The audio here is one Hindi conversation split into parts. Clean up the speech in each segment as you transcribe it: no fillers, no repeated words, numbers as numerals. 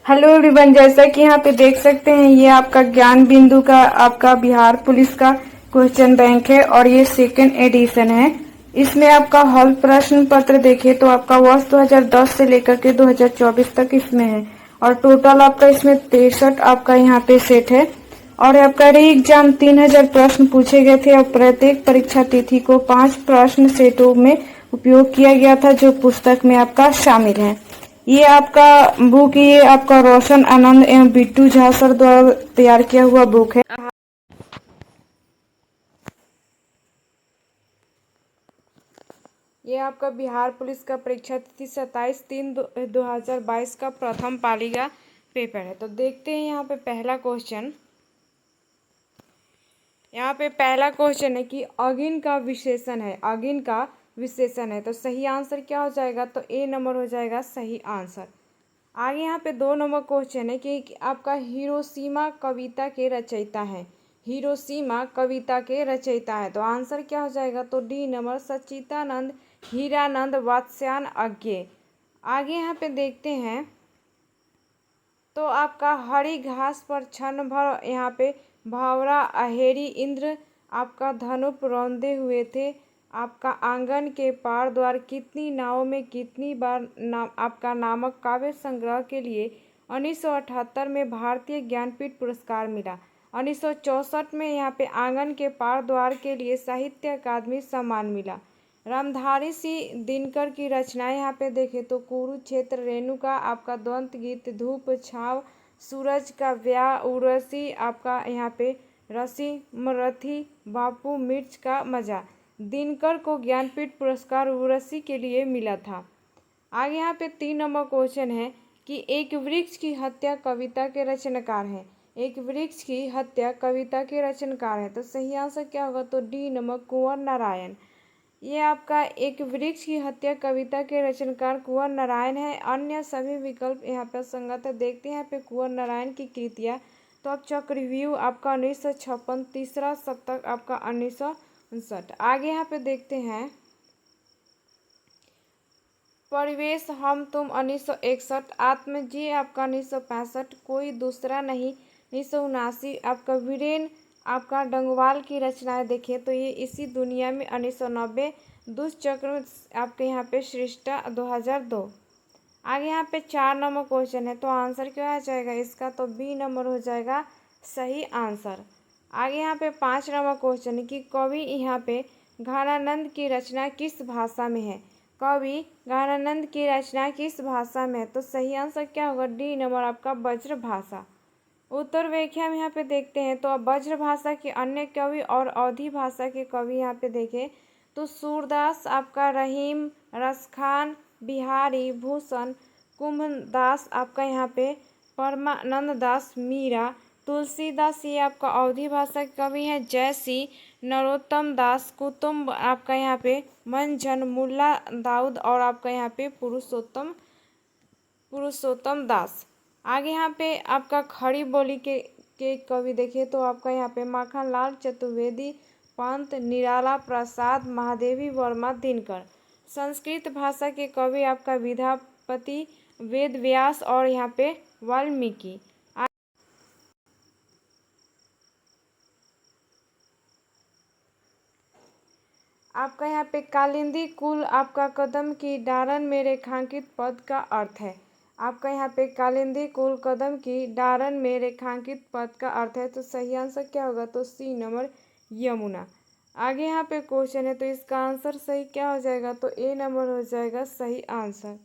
हेलो एवरीवन, जैसा कि यहाँ पे देख सकते हैं ये आपका ज्ञान बिंदु का आपका बिहार पुलिस का क्वेश्चन बैंक है और ये सेकंड एडिशन है। इसमें आपका हल प्रश्न पत्र देखे तो आपका वर्ष 2010 से लेकर के 2024 तक इसमें है और टोटल आपका इसमें 63 आपका यहाँ पे सेट है। और आपका री एग्जाम 3000 प्रश्न पूछे गए थे और प्रत्येक परीक्षा तिथि को 5 प्रश्न सेटों में उपयोग किया गया था जो पुस्तक में आपका शामिल है। ये आपका बुक ये आपका रोशन आनंद एवं बिट्टू झा सर द्वारा तैयार किया हुआ बुक है। ये आपका बिहार पुलिस का परीक्षा तिथि 27/3/2022 का प्रथम पाली का पेपर है। तो देखते हैं यहाँ पे पहला क्वेश्चन। यहाँ पे पहला क्वेश्चन है कि अगिन का विशेषण है, अगिन का विशेषण है। तो सही आंसर क्या हो जाएगा? तो ए नंबर हो जाएगा सही आंसर। आगे यहाँ पे 2 नंबर क्वेश्चन है कि आपका हिरोशिमा कविता के रचयिता है, हिरोशिमा कविता के रचयिता है। तो आंसर क्या हो जाएगा? तो डी नंबर सच्चिदानंद हीरानंद वात्स्यायन अज्ञे। आगे यहाँ पे देखते हैं तो आपका हरी घास पर क्षण भर यहाँ पे भावरा अहेरी इंद्र आपका धनुष रौंदे हुए थे, आपका आंगन के पार द्वार कितनी नावों में कितनी बार आपका नामक काव्य संग्रह के लिए 1978 में भारतीय ज्ञानपीठ पुरस्कार मिला। 1964 में यहाँ पे आंगन के पार द्वार के लिए साहित्य अकादमी सम्मान मिला। रामधारी सिंह दिनकर की रचनाएं यहाँ पे देखें तो कुरुक्षेत्र, रेणुका, आपका द्वंद्व गीत, धूप छाव, सूरज का ब्याह, उर्वशी, आपका यहाँ पे रसी मरथी, बापू मिर्च का मजा। दिनकर को ज्ञानपीठ पुरस्कार उर्वशी के लिए मिला था। आगे यहाँ पे 3 नंबर क्वेश्चन है कि एक वृक्ष की हत्या कविता के रचनाकार हैं, एक वृक्ष की हत्या कविता के रचनाकार है। तो सही आंसर क्या होगा? तो डी नंबर कुंवर नारायण। ये आपका एक वृक्ष की हत्या कविता के रचनाकार कुंवर नारायण है। अन्य सभी विकल्प यहाँ पे संगत है। देखते हैं यहाँ पे कुंवर नारायण की कृतियाँ। तो आप चक्रव्यूह आपका 1956, तीसरा सप्तक आपका 1959। आगे यहाँ पे देखते हैं परिवेश हम तुम 1961, आत्मजी आपका 1965, कोई दूसरा नहीं 1979, आपका वीरेन आपका डंगवाल की रचनाएं देखें तो ये इसी दुनिया में 1990, दुष्चक्र आपके यहाँ पे सृष्टा 2002। आगे यहाँ पे 4 नंबर क्वेश्चन है तो आंसर क्या आ जाएगा इसका? तो बी नंबर हो जाएगा सही आंसर। आगे यहाँ पे 5 नंबर क्वेश्चन है कि कवि यहाँ पे घनानंद की रचना किस भाषा में है, कवि घनानंद की रचना किस भाषा में है? तो सही आंसर क्या होगा? डी नंबर आपका ब्रज भाषा। उत्तर व्याख्या में यहाँ पे देखते हैं तो अब ब्रज भाषा के अन्य कवि और अवधी भाषा के कवि यहाँ पे देखें तो सूरदास आपका, रहीम, रसखान, बिहारी भूषण, कुंभदास आपका यहाँ पे, परमानंद दास, मीरा, तुलसीदास ये आपका अवधी भाषा के कवि हैं, जैसी, नरोत्तम दास, कुतुब आपका यहाँ पे, मंझन, मुल्ला दाऊद और आपका यहाँ पे पुरुषोत्तम दास। आगे यहाँ पे आपका खड़ी बोली के कवि देखे तो आपका यहाँ पे माखनलाल चतुर्वेदी, पंत, निराला प्रसाद, महादेवी वर्मा, दिनकर। संस्कृत भाषा के कवि आपका विद्यापति, वेद व्यास और यहाँ पे वाल्मीकि। आपका यहाँ पे कालिंदी कुल आपका कदम की डारन में रेखांकित पद का अर्थ है, आपका यहाँ पे कालिंदी कुल कदम की डारन में रेखांकित पद का अर्थ है। तो सही आंसर क्या होगा? तो सी नंबर यमुना। आगे यहाँ पे क्वेश्चन है तो इसका आंसर सही क्या हो जाएगा? तो ए नंबर हो जाएगा सही आंसर।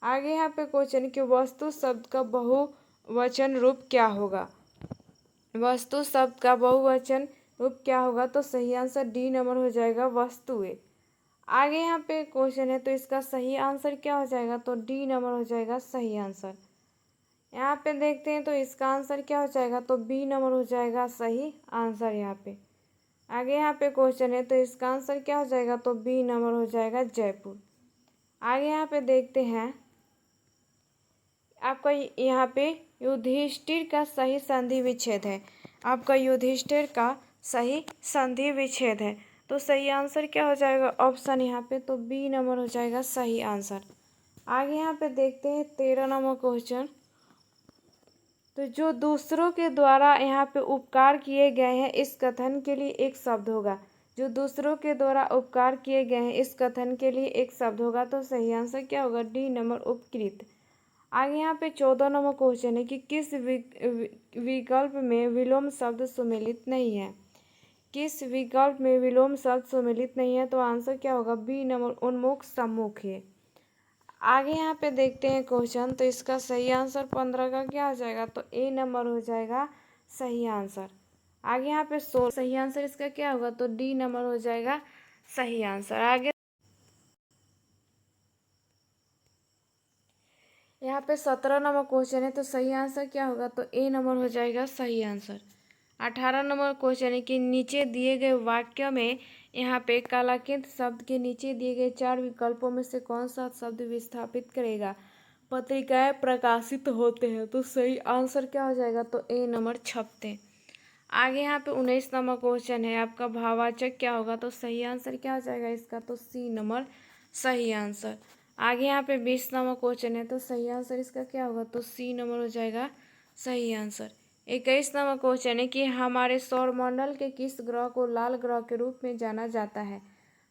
आगे यहाँ पे क्वेश्चन कि वस्तु शब्द का बहुवचन रूप क्या होगा, वस्तु शब्द का बहुवचन रूप क्या होगा? तो सही आंसर डी नंबर हो जाएगा वस्तुएं। आगे यहाँ पे क्वेश्चन है तो इसका सही आंसर क्या हो जाएगा? तो डी नंबर हो जाएगा सही आंसर। यहाँ पे देखते हैं तो इसका आंसर क्या हो जाएगा? तो बी नंबर हो जाएगा सही आंसर यहाँ पे। आगे यहाँ पे क्वेश्चन है तो इसका आंसर क्या हो जाएगा? तो बी नंबर हो जाएगा जयपुर। आगे यहाँ पे देखते हैं आपका यहाँ पे युधिष्ठिर का सही संधि विच्छेद है, आपका युधिष्ठिर का सही संधि विच्छेद है। तो सही आंसर क्या हो जाएगा? ऑप्शन यहाँ पे तो बी नंबर हो जाएगा सही आंसर। आगे यहाँ पे देखते हैं 13 नंबर क्वेश्चन तो जो दूसरों के द्वारा यहाँ पे उपकार किए गए हैं इस कथन के लिए एक शब्द होगा। जो दूसरों के द्वारा उपकार किए गए हैं इस कथन के लिए एक शब्द होगा। तो सही आंसर क्या होगा? डी नंबर उपकृत। आगे यहाँ पे 14 नंबर क्वेश्चन है कि किस विकल्प में विलोम शब्द सुमेलित नहीं है? किस विकल्प में विलोम शब्द सुमेलित नहीं है? तो आंसर क्या होगा? बी नंबर उन्मुख सम्मुख है। आगे यहाँ पे देखते हैं क्वेश्चन। तो इसका सही आंसर 15 का क्या हो जाएगा? तो ए नंबर हो जाएगा सही आंसर। आगे यहाँ पे 16 सही आंसर इसका क्या होगा? तो डी नंबर हो जाएगा सही आंसर। आगे यहाँ पे 17 नंबर क्वेश्चन है। तो सही आंसर क्या होगा? तो ए नंबर हो जाएगा सही आंसर। 18 नंबर क्वेश्चन है कि नीचे दिए गए वाक्य में यहाँ पे कालांकित शब्द के नीचे दिए गए 4 विकल्पों में से कौन सा शब्द विस्थापित करेगा? पत्रिकाएं प्रकाशित होते हैं। तो सही आंसर क्या हो जाएगा? तो ए नंबर छपते। आगे यहाँ पे 19 नंबर क्वेश्चन है आपका भाववाचक क्या होगा? तो सही आंसर क्या हो जाएगा इसका? तो सी नंबर सही आंसर। आगे यहाँ पे 20 नंबर क्वेश्चन है। तो सही आंसर इसका क्या होगा? तो सी नंबर हो जाएगा सही आंसर। 21 नंबर क्वेश्चन है कि हमारे सौरमंडल के किस ग्रह को लाल ग्रह के रूप में जाना जाता है?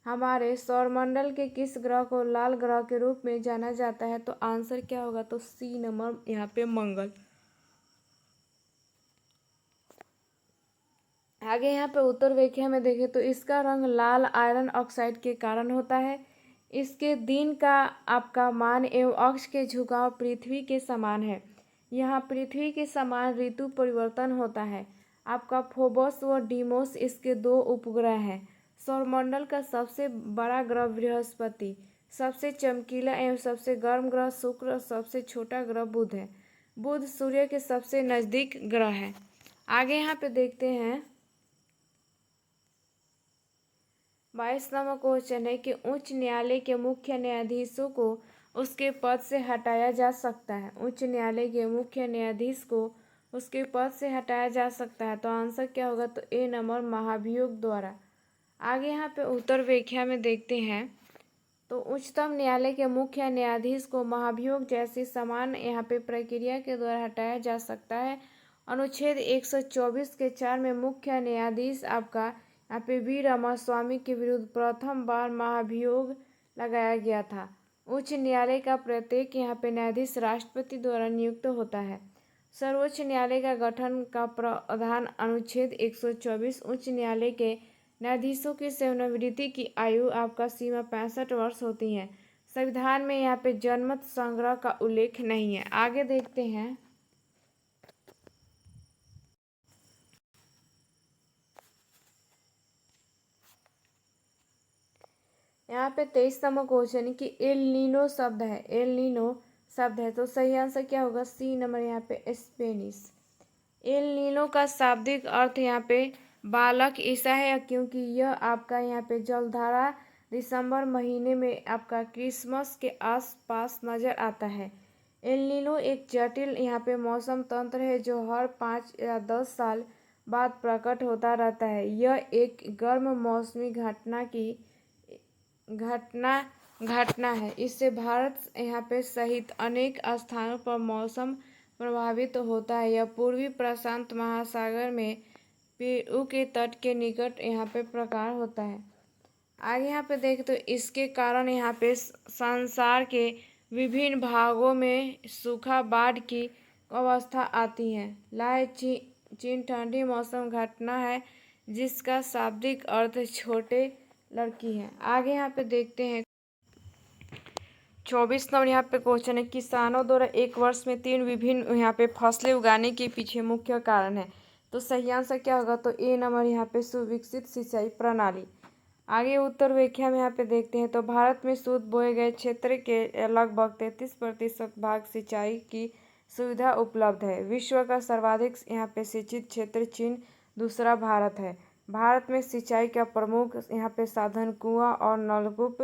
हमारे सौरमंडल के किस ग्रह को लाल ग्रह के रूप में जाना जाता है? तो आंसर क्या होगा? तो सी नंबर यहाँ पे मंगल। आगे यहाँ पे उत्तर व्याख्या में देखें तो इसका रंग लाल आयरन ऑक्साइड के कारण होता है। इसके दिन का आपका मान एवं अक्ष के झुकाव पृथ्वी के समान है। यहाँ पृथ्वी के समान ऋतु परिवर्तन होता है। आपका फोबोस व डीमोस इसके 2 उपग्रह हैं। सौरमंडल का सबसे बड़ा ग्रह बृहस्पति, सबसे चमकीला एवं सबसे गर्म ग्रह शुक्र और सबसे छोटा ग्रह बुध है। बुध सूर्य के सबसे नज़दीक ग्रह है। आगे यहाँ पे देखते हैं 22 नंबर क्वेश्चन है कि उच्च न्यायालय के मुख्य न्यायाधीशों को उसके पद से हटाया जा सकता है। उच्च न्यायालय के मुख्य न्यायाधीश को उसके पद से हटाया जा सकता है। तो आंसर क्या होगा? तो ए नंबर महाभियोग द्वारा। आगे यहाँ पे उत्तर व्याख्या में देखते हैं तो उच्चतम न्यायालय के मुख्य न्यायाधीश को महाभियोग जैसी समान यहाँ पे प्रक्रिया के द्वारा हटाया जा सकता है। अनुच्छेद 124 के 4 में मुख्य न्यायाधीश आपका यहाँ पे वी रामास्वामी के विरुद्ध प्रथम बार महाभियोग लगाया गया था। उच्च न्यायालय का प्रत्येक यहाँ पे न्यायाधीश राष्ट्रपति द्वारा नियुक्त होता है। सर्वोच्च न्यायालय का गठन का प्रावधान अनुच्छेद 124 उच्च न्यायालय के न्यायाधीशों की सेवानिवृत्ति की आयु आपका सीमा 65 वर्ष होती है। संविधान में यहाँ पे जनमत संग्रह का उल्लेख नहीं है। आगे देखते हैं यहाँ पे 23 नंबर क्वेश्चन है कि एल नीनो शब्द है। एल नीनो शब्द है तो सही आंसर क्या होगा? सी नंबर यहाँ पे स्पेनिश। एल नीनो का शाब्दिक अर्थ यहाँ पे बालक ईसा है क्योंकि यह आपका यहाँ पे जलधारा दिसंबर महीने में आपका क्रिसमस के आसपास नज़र आता है। एल नीनो एक जटिल यहाँ पे मौसम तंत्र है जो हर 5 या 10 साल बाद प्रकट होता रहता है। यह एक गर्म मौसमी घटना है। इससे भारत यहाँ पे सहित अनेक स्थानों पर मौसम प्रभावित होता है। यह पूर्वी प्रशांत महासागर में पेरू के तट के निकट यहाँ पे प्रकार होता है। आगे यहाँ पे देखें तो इसके कारण यहाँ पे संसार के विभिन्न भागों में सूखा बाढ़ की अवस्था आती है। लाए चीन ठंडी मौसम घटना है जिसका शाब्दिक अर्थ छोटे लड़की है। आगे यहाँ पे देखते हैं 24 नंबर यहाँ पे क्वेश्चन है किसानों द्वारा एक वर्ष में 3 विभिन्न यहाँ पे फसलें उगाने के पीछे मुख्य कारण है। तो सही आंसर क्या होगा? तो ए नंबर यहाँ पे सुविकसित सिंचाई प्रणाली। आगे उत्तर व्याख्या में यहाँ पे देखते हैं तो भारत में शुद्ध बोए गए क्षेत्र के लगभग 33% भाग सिंचाई की सुविधा उपलब्ध है। विश्व का सर्वाधिक यहाँ पे सिंचित क्षेत्र चीन, दूसरा भारत है। भारत में सिंचाई का प्रमुख यहाँ पे साधन कुआं और नलकूप।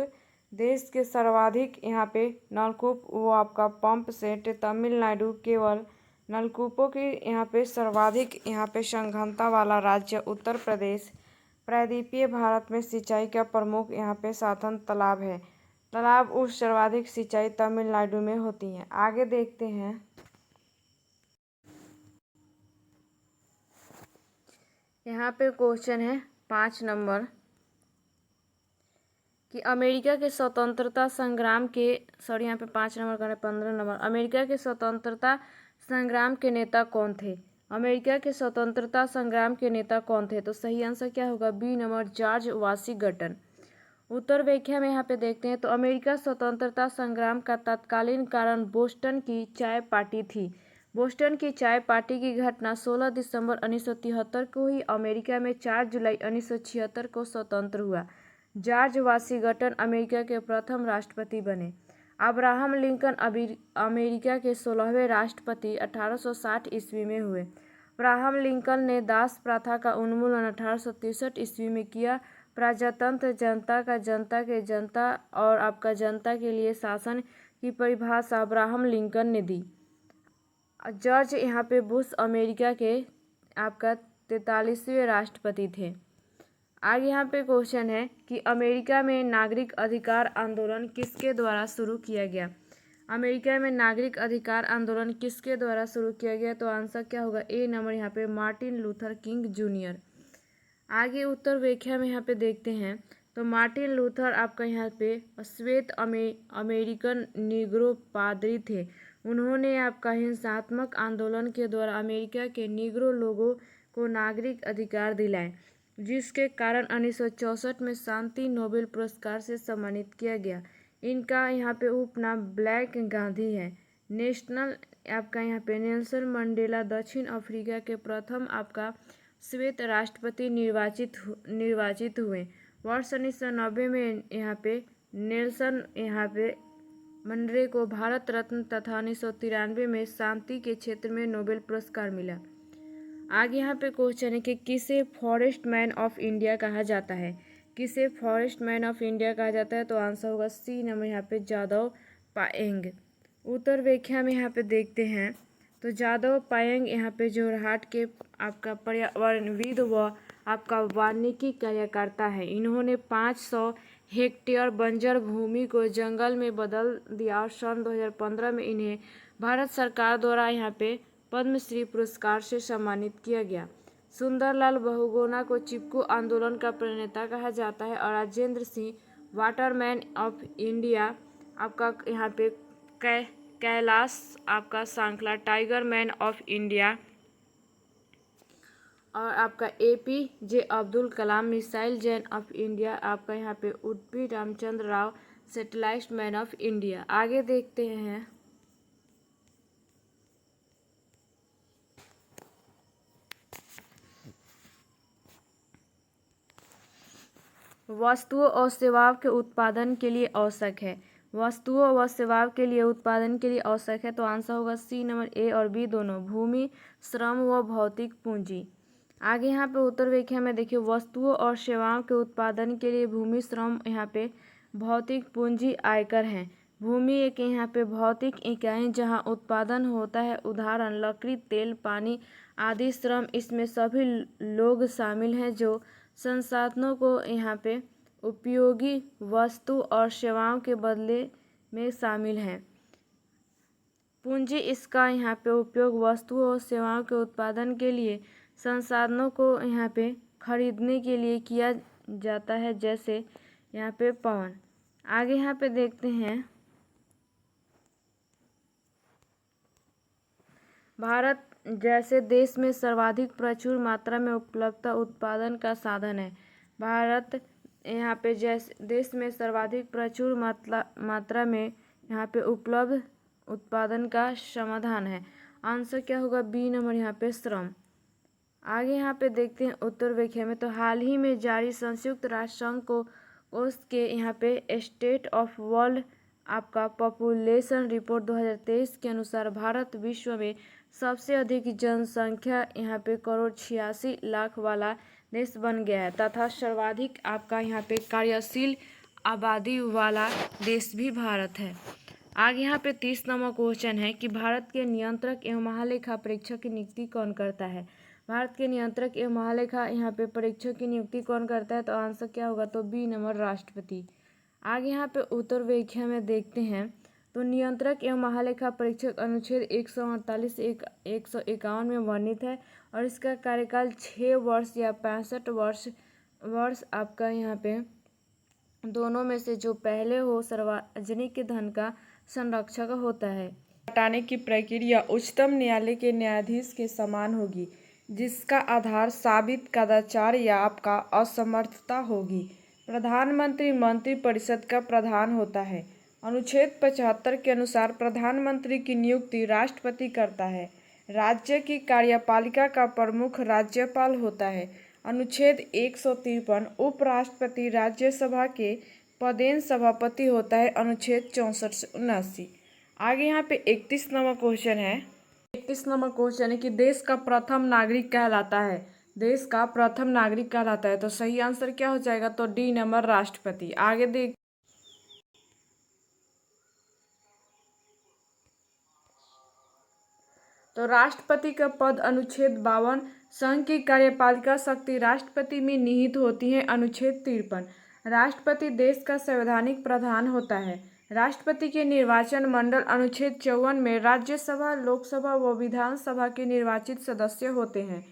देश के सर्वाधिक यहाँ पे नलकूप वो आपका पंप सेट। तमिलनाडु केवल नलकूपों की यहाँ पे सर्वाधिक यहाँ पे संघनता वाला राज्य। उत्तर प्रदेश प्रायद्वीपीय भारत में सिंचाई का प्रमुख यहाँ पे साधन तालाब है। तालाब उस सर्वाधिक सिंचाई तमिलनाडु में होती है। आगे देखते हैं यहाँ पे क्वेश्चन है 5 नंबर कि अमेरिका के स्वतंत्रता संग्राम के यहाँ पे 5 नंबर का 15 नंबर, अमेरिका के स्वतंत्रता संग्राम के नेता कौन थे? अमेरिका के स्वतंत्रता संग्राम के नेता कौन थे? तो सही आंसर क्या होगा? B number, George Washington. उत्तर व्याख्या में यहाँ पे देखते हैं तो अमेरिका स्वतंत्रता संग्राम का तत्कालीन कारण बोस्टन की चाय पार्टी थी। बोस्टन की चाय पार्टी की घटना 16 दिसंबर 1973 को ही अमेरिका में 4 जुलाई 1976 को स्वतंत्र हुआ। जॉर्ज वाशिंगटन अमेरिका के प्रथम राष्ट्रपति बने। अब्राहम लिंकन अमेरिका के 16वें राष्ट्रपति 1860 ईस्वी में हुए। अब्राहम लिंकन ने दास प्रथा का उन्मूलन 1863 ईस्वी में किया। प्रजातंत्र जनता का, जनता के जनता और आपका जनता के लिए शासन की परिभाषा अब्राहम लिंकन ने दी। जॉर्ज यहाँ पे बुश अमेरिका के आपका 43वें राष्ट्रपति थे। आगे यहाँ पे क्वेश्चन है कि अमेरिका में नागरिक अधिकार आंदोलन किसके द्वारा शुरू किया गया? अमेरिका में नागरिक अधिकार आंदोलन किसके द्वारा शुरू किया गया? तो आंसर क्या होगा? ए नंबर यहाँ पे मार्टिन लूथर किंग जूनियर। आगे उत्तर व्याख्या में यहाँ पे देखते हैं तो मार्टिन लूथर आपका यहाँ पे श्वेत अमेरिकन निग्रो पादरी थे। उन्होंने आपका हिंसात्मक आंदोलन के द्वारा अमेरिका के निग्रो लोगों को नागरिक अधिकार दिलाए, जिसके कारण 1964 में शांति नोबेल पुरस्कार से सम्मानित किया गया। इनका यहाँ पे उपनाम ब्लैक गांधी है। नेशनल आपका यहाँ पे नेल्सन मंडेला दक्षिण अफ्रीका के प्रथम आपका श्वेत राष्ट्रपति निर्वाचित हुए। वर्ष 1990 में यहाँ पे नेल्सन यहाँ पे मंडेला को भारत रत्न तथा 1993 में शांति के क्षेत्र में नोबेल पुरस्कार मिला। आगे यहाँ पे क्वेश्चन है कि किसे फॉरेस्ट मैन ऑफ इंडिया कहा जाता है? किसे फॉरेस्ट मैन ऑफ इंडिया कहा जाता है? तो आंसर होगा सी नंबर यहाँ पे जादव पायेंग। उत्तर व्याख्या में यहाँ पे देखते हैं तो जादव पायेंग यहाँ पे जोरहाट के आपका पर्यावरणविद व आपका वानिकी कार्यकर्ता है। इन्होंने 500 हेक्टेयर बंजर भूमि को जंगल में बदल दिया और सन 2015 में इन्हें भारत सरकार द्वारा यहाँ पे पद्मश्री पुरस्कार से सम्मानित किया गया। सुंदरलाल बहुगुणा को चिपकू आंदोलन का प्रणेता कहा जाता है और Rajendra Singh Waterman of India आपका यहाँ पे कैलाश आपका सांकला टाइगर मैन ऑफ इंडिया और आपका APJ Abdul Kalam missile Jain of India आपका यहाँ पे Udupi Ramchandra Rao satellite man of India. आगे देखते हैं वस्तुओं और सेवाओं के उत्पादन के लिए आवश्यक है। वस्तुओं व सेवाओं के लिए उत्पादन के लिए आवश्यक है तो आंसर होगा सी नंबर, ए और बी दोनों, भूमि, श्रम व भौतिक पूंजी। आगे यहाँ पे उत्तर व्याख्या में देखिए वस्तुओं और सेवाओं के उत्पादन के लिए भूमि, श्रम, यहाँ पे भौतिक पूंजी, आयकर हैं। भूमि एक यहाँ पे भौतिक इकाई जहाँ उत्पादन होता है, उदाहरण लकड़ी, तेल, पानी आदि। श्रम इसमें सभी लोग शामिल हैं जो संसाधनों को यहाँ पे उपयोगी वस्तु और सेवाओं के बदले में शामिल हैं। पूंजी इसका यहाँ पे उपयोग वस्तुओं और सेवाओं के उत्पादन के लिए संसाधनों को यहाँ पे खरीदने के लिए किया जाता है, जैसे यहाँ पे पवन। आगे यहाँ पे देखते हैं भारत जैसे देश में सर्वाधिक प्रचुर मात्रा में उपलब्धता उत्पादन का साधन है। भारत यहाँ पे जैसे देश में सर्वाधिक प्रचुर मात्रा में यहाँ पे उपलब्ध उत्पादन का समाधान है। आंसर क्या होगा? बी नंबर यहाँ पे श्रम। आगे यहाँ पे देखते हैं उत्तर व्याख्या में तो हाल ही में जारी संयुक्त राष्ट्र संघ को उसके यहाँ पे स्टेट ऑफ वर्ल्ड आपका पॉपुलेशन रिपोर्ट 2023 के अनुसार भारत विश्व में सबसे अधिक जनसंख्या यहाँ पे 1,86,00,000 वाला देश बन गया है तथा सर्वाधिक आपका यहाँ पे कार्यशील आबादी वाला देश भी भारत है। आगे यहाँ पे 30 नंबर क्वेश्चन है कि भारत के नियंत्रक एवं महालेखा परीक्षक की नियुक्ति कौन करता है? भारत के नियंत्रक एवं महालेखा यहाँ पे परीक्षक की नियुक्ति कौन करता है? तो आंसर क्या होगा? तो बी नंबर राष्ट्रपति। आगे यहाँ पे उत्तर व्याख्या में देखते हैं तो नियंत्रक एवं महालेखा परीक्षक अनुच्छेद 148 से 151 में वर्णित है और इसका कार्यकाल 6 वर्ष या 65 वर्ष आपका यहाँ पे दोनों में से जो पहले हो सार्वजनिक धन का संरक्षक होता है। हटाने की प्रक्रिया उच्चतम न्यायालय के न्यायाधीश के समान होगी, जिसका आधार साबित कदाचार या आपका असमर्थता होगी। प्रधानमंत्री मंत्रिपरिषद का प्रधान होता है। अनुच्छेद 75 के अनुसार प्रधानमंत्री की नियुक्ति राष्ट्रपति करता है। राज्य की कार्यपालिका का प्रमुख राज्यपाल होता है। अनुच्छेद 153 उपराष्ट्रपति राज्यसभा के पदेन सभापति होता है। अनुच्छेद 64 से 79। आगे यहाँ पे 31 नंबर क्वेश्चन है। 31 नंबर क्वेश्चन है कि देश का प्रथम नागरिक कहलाता है। देश का प्रथम नागरिक कहलाता है, तो सही आंसर क्या हो जाएगा? तो डी नंबर राष्ट्रपति। आगे देख तो राष्ट्रपति का पद अनुच्छेद 52 संघ की कार्यपालिका शक्ति राष्ट्रपति में निहित होती है। अनुच्छेद 53 राष्ट्रपति देश का संवैधानिक प्रधान होता है। राष्ट्रपति के निर्वाचन मंडल अनुच्छेद 54 में राज्यसभा, लोकसभा व विधानसभा के निर्वाचित सदस्य होते हैं।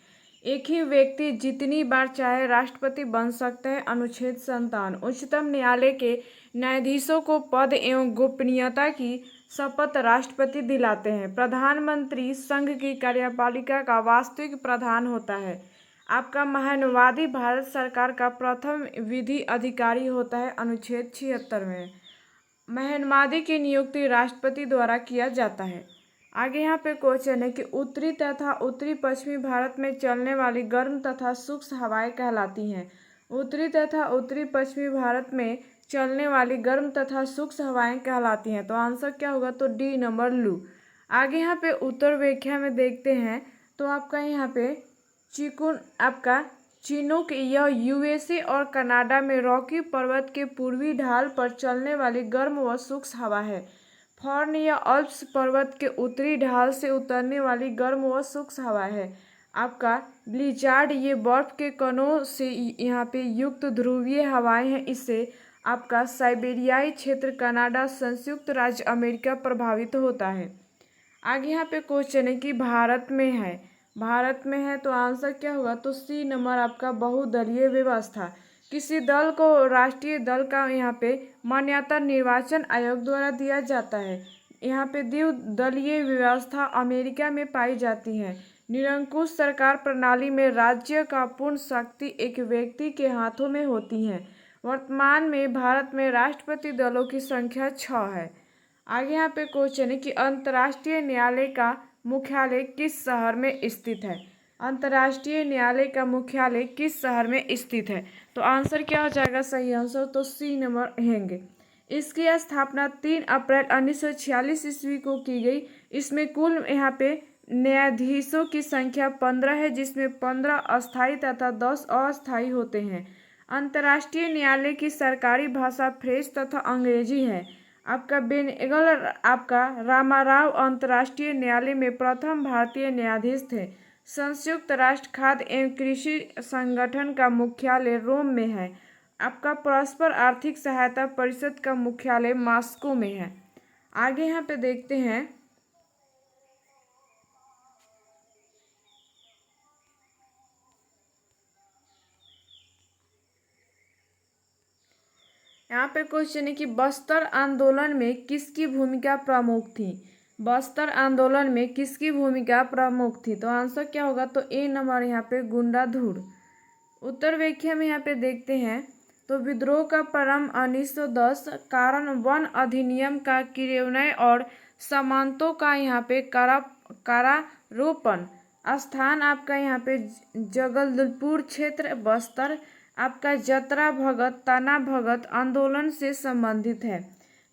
एक ही व्यक्ति जितनी बार चाहे राष्ट्रपति बन सकता है। अनुच्छेद 57 उच्चतम न्यायालय के न्यायाधीशों को पद एवं गोपनीयता की शपथ राष्ट्रपति दिलाते हैं। प्रधानमंत्री संघ की कार्यपालिका का वास्तविक प्रधान होता है। आपका महानुवादी भारत सरकार का प्रथम विधि अधिकारी होता है। अनुच्छेद 76 में महानुवादी की नियुक्ति राष्ट्रपति द्वारा किया जाता है। आगे यहाँ पे क्वेश्चन है कि उत्तरी तथा उत्तरी पश्चिमी भारत में चलने वाली गर्म तथा शुष्क हवाएं कहलाती हैं। उत्तरी तथा उत्तरी पश्चिमी भारत में चलने वाली गर्म तथा शुष्क हवाएं कहलाती हैं, तो आंसर क्या होगा? तो डी नंबर लू। आगे यहाँ पे उत्तर व्याख्या में देखते हैं तो आपका यहाँ पे चिनूक यह यूएसए और कनाडा में रॉकी पर्वत के पूर्वी ढाल पर चलने वाली गर्म व शुष्क हवा है। फॉर्न या अल्प्स पर्वत के उत्तरी ढाल से उतरने वाली गर्म व शुष्क हवा है। आपका ब्लिज़ार्ड ये बर्फ के कणों से यहाँ पे युक्त ध्रुवीय हवाएं हैं। इससे आपका साइबेरियाई क्षेत्र कनाडा, संयुक्त राज्य अमेरिका प्रभावित होता है। आगे यहाँ पे क्वेश्चन है कि भारत में है तो आंसर क्या होगा? तो सी नंबर आपका बहुदलीय व्यवस्था। किसी दल को राष्ट्रीय दल का यहाँ पे मान्यता निर्वाचन आयोग द्वारा दिया जाता है। यहाँ पे द्विदलीय व्यवस्था अमेरिका में पाई जाती है। निरंकुश सरकार प्रणाली में राज्य का पूर्ण शक्ति एक व्यक्ति के हाथों में होती है। वर्तमान में भारत में राष्ट्रपति दलों की संख्या 6 है। आगे यहाँ पे क्वेश्चन है कि अंतर्राष्ट्रीय न्यायालय का मुख्यालय किस शहर में स्थित है? अंतर्राष्ट्रीय न्यायालय का मुख्यालय किस शहर में स्थित है? तो आंसर क्या हो जाएगा? सही आंसर तो सी नंबर हेंगे। इसकी स्थापना 3 अप्रैल 1946 ईस्वी को की गई। इसमें कुल यहाँ पे न्यायाधीशों की संख्या 15 है, जिसमें 15 अस्थायी तथा 10 अस्थायी होते हैं। अंतर्राष्ट्रीय न्यायालय की सरकारी भाषा फ्रेंच तथा अंग्रेजी है। आपका बेनेगल आपका रामाराव अंतर्राष्ट्रीय न्यायालय में प्रथम भारतीय न्यायाधीश थे। संयुक्त राष्ट्र खाद्य एवं कृषि संगठन का मुख्यालय रोम में है। आपका परस्पर आर्थिक सहायता परिषद का मुख्यालय मॉस्को में है। आगे यहाँ पे देखते हैं यहाँ पे क्वेश्चन है कि बस्तर आंदोलन में किसकी भूमिका प्रमुख थी? बस्तर आंदोलन में किसकी भूमिका प्रमुख थी? तो आंसर क्या होगा? तो ए नंबर यहाँ पे गुंडाधुर। उत्तर व्याख्या में यहाँ पे देखते हैं तो विद्रोह का प्रारंभ 1910 कारण वन अधिनियम का क्रियान्वयन और सामंतों का यहाँ पे कारारोपण। स्थान आपका यहाँ पे जगदलपुर क्षेत्र बस्तर। आपका जतरा भगत ताना भगत आंदोलन से संबंधित है।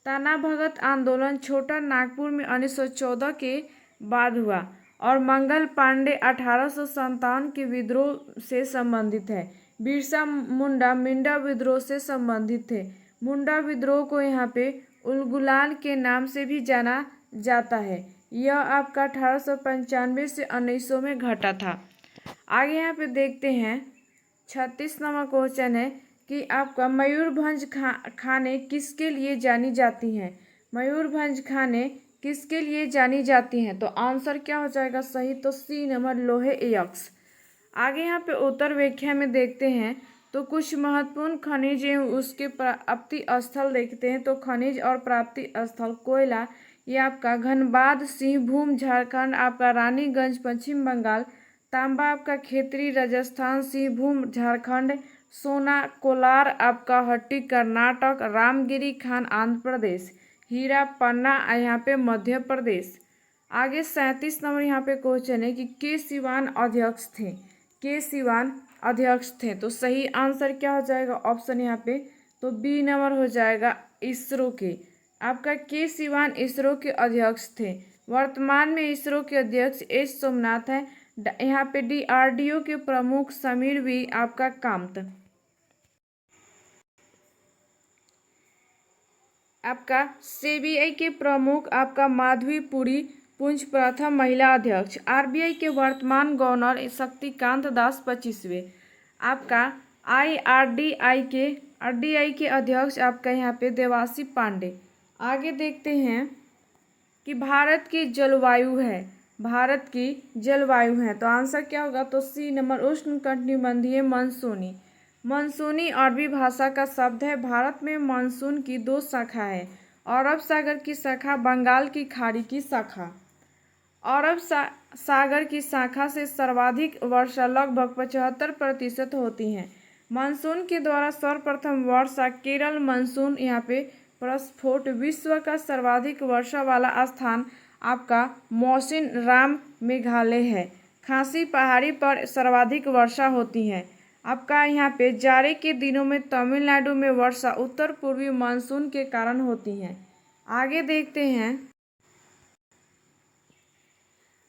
ताना भगत आंदोलन छोटा नागपुर में 1914 के बाद हुआ और मंगल पांडे 1857 के विद्रोह से संबंधित है। बिरसा मुंडा मिंडा विद्रोह से संबंधित थे। मुंडा विद्रोह को यहाँ पे उलगुलान के नाम से भी जाना जाता है। यह आपका 1895 से 1900 में घटा था। आगे यहाँ पे देखते हैं 36 नंबर क्वेश्चन है कि आपका मयूरभंज खाने किसके लिए जानी जाती हैं? मयूरभंज खाने किसके लिए जानी जाती हैं? तो आंसर क्या हो जाएगा सही? तो सी नंबर लोहे अयस्क। आगे यहाँ पे उत्तर व्याख्या में देखते हैं तो कुछ महत्वपूर्ण खनिज एवं उसके प्राप्ति स्थल देखते हैं। तो खनिज और प्राप्ति स्थल कोयला, ये आपका धनबाद सिंहभूम झारखंड, आपका रानीगंज पश्चिम बंगाल, तांबा आपका खेतरी राजस्थान, सिंहभूम झारखंड, सोना कोलार आपका हट्टी कर्नाटक, रामगिरी खान आंध्र प्रदेश, हीरा पन्ना यहाँ पे मध्य प्रदेश। आगे 37 नंबर यहाँ पे क्वेश्चन है कि के सिवान अध्यक्ष थे? के सिवान अध्यक्ष थे, तो सही आंसर क्या हो जाएगा ऑप्शन यहाँ पे? तो बी नंबर हो जाएगा इसरो के। आपका के सिवान इसरो के अध्यक्ष थे। वर्तमान में इसरो के अध्यक्ष एस सोमनाथ है। यहाँ पे DRDO के प्रमुख समीर भी आपका कामत। आपका CBI के प्रमुख आपका माधवी पुरी पुंज प्रथम महिला अध्यक्ष। RBI के वर्तमान गवर्नर शक्तिकांत दास 25वें। आपका RDI के अध्यक्ष आपका यहाँ पे देवासी पांडे। आगे देखते हैं कि भारत की जलवायु है, तो आंसर क्या होगा? तो सी नंबर उष्णकटिबंधीय मानसूनी। मानसूनी अरबी भाषा का शब्द है। भारत में मानसून की 2 शाखा है, अरब सागर की शाखा, बंगाल की खाड़ी की शाखा। अरब सागर की शाखा से सर्वाधिक वर्षा लगभग 75% होती है। मानसून के द्वारा सर्वप्रथम वर्षा केरल मानसून यहाँ पे प्रस्फोट। विश्व का सर्वाधिक वर्षा वाला स्थान आपका मौसिन राम मेघालय है। खासी पहाड़ी पर सर्वाधिक वर्षा होती है। आपका यहाँ पे जाड़े के दिनों में तमिलनाडु में वर्षा उत्तर पूर्वी मानसून के कारण होती है। आगे देखते हैं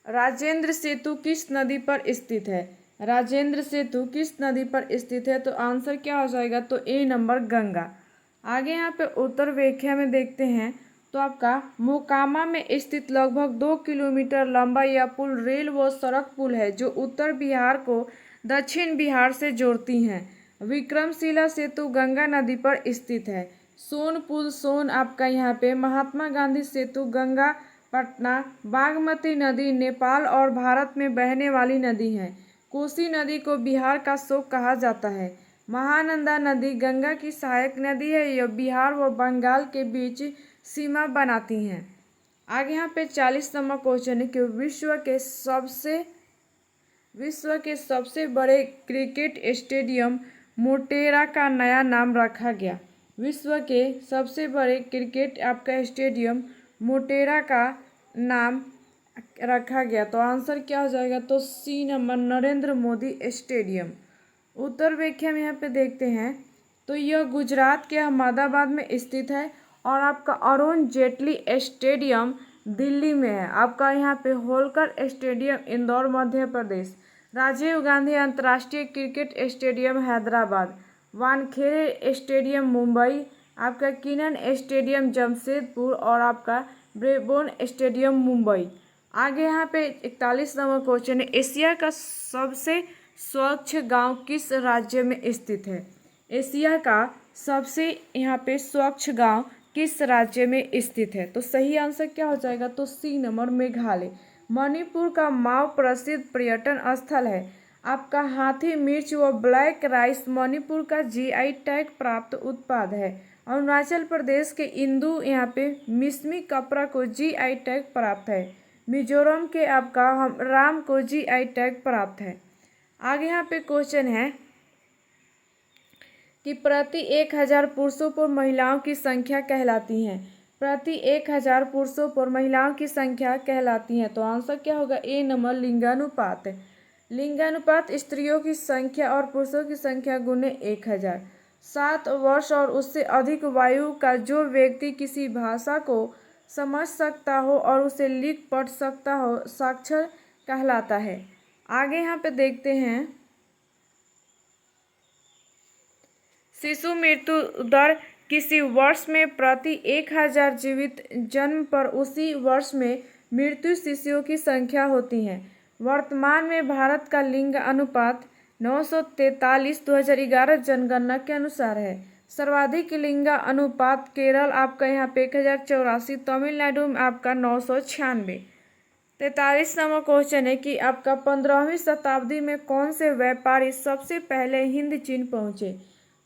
राजेंद्र सेतु किस नदी पर स्थित है? राजेंद्र सेतु किस नदी पर स्थित है? तो आंसर क्या हो जाएगा? तो ए नंबर गंगा। आगे यहाँ पे उत्तर व्याख्या में देखते हैं तो आपका मोकामा में स्थित लगभग 2 किलोमीटर लंबा यह पुल रेल व सड़क पुल है जो उत्तर बिहार को दक्षिण बिहार से जोड़ती हैं। विक्रमशिला सेतु गंगा नदी पर स्थित है। सोन पुल सोन आपका यहाँ पे महात्मा गांधी सेतु गंगा पटना। बागमती नदी नेपाल और भारत में बहने वाली नदी है। कोसी नदी को बिहार का शोक कहा जाता है। महानंदा नदी गंगा की सहायक नदी है। यह बिहार व बंगाल के बीच सीमा बनाती हैं। आगे यहाँ पे 40 नंबर क्वेश्चन है कि विश्व के सबसे बड़े क्रिकेट स्टेडियम मोटेरा का नया नाम रखा गया। विश्व के सबसे बड़े क्रिकेट आपका स्टेडियम मोटेरा का नाम रखा गया, तो आंसर क्या हो जाएगा? तो C number Narendra Modi stadium. उत्तर व्याख्या में यहाँ पे देखते हैं तो यह गुजरात के अहमदाबाद में स्थित है और आपका अरुण जेटली स्टेडियम दिल्ली में है। आपका यहाँ पे होलकर स्टेडियम इंदौर मध्य प्रदेश। राजीव गांधी अंतर्राष्ट्रीय cricket stadium Hyderabad. Wankhede stadium Mumbai. आपका किनन स्टेडियम जमशेदपुर और आपका ब्रेबोर्न स्टेडियम मुंबई। आगे यहाँ पे 41 नंबर क्वेश्चन है एशिया का सबसे स्वच्छ गांव किस राज्य में स्थित है? एशिया का सबसे यहाँ पे स्वच्छ गांव किस राज्य में स्थित है? तो सही आंसर क्या हो जाएगा? तो सी नंबर मेघालय। मणिपुर का माओ प्रसिद्ध पर्यटन स्थल है। आपका हाथी मिर्च व ब्लैक राइस मणिपुर का GI टैग प्राप्त उत्पाद है। अरुणाचल प्रदेश के इंदु यहाँ पे मिसमी कपड़ा को GI टैग प्राप्त है। मिजोरम के आपका राम को GI टैग प्राप्त है। आगे यहाँ पे क्वेश्चन है कि प्रति 1000 पुरुषों पर महिलाओं की संख्या कहलाती है। प्रति 1000 पुरुषों पर महिलाओं की संख्या कहलाती है, तो आंसर क्या होगा? ए नंबर लिंगानुपात। लिंगानुपात स्त्रियों की संख्या और पुरुषों की संख्या गुने 1000। 7 वर्ष और उससे अधिक वायु का जो व्यक्ति किसी भाषा को समझ सकता हो और उसे लिख पढ़ सकता हो साक्षर कहलाता है। आगे यहाँ पे देखते हैं शिशु मृत्यु दर किसी वर्ष में प्रति 1000 जीवित जन्म पर उसी वर्ष में मृत्यु शिशुओं की संख्या होती है। वर्तमान में भारत का लिंग अनुपात 943 2011 जनगणना के अनुसार है। सर्वाधिक लिंगा अनुपात केरल आपका यहाँ पे 1084, तमिलनाडु में आपका 996। 43 नंबर क्वेश्चन है कि आपका 15वीं शताब्दी में कौन से व्यापारी सबसे पहले हिंद चीन पहुँचे।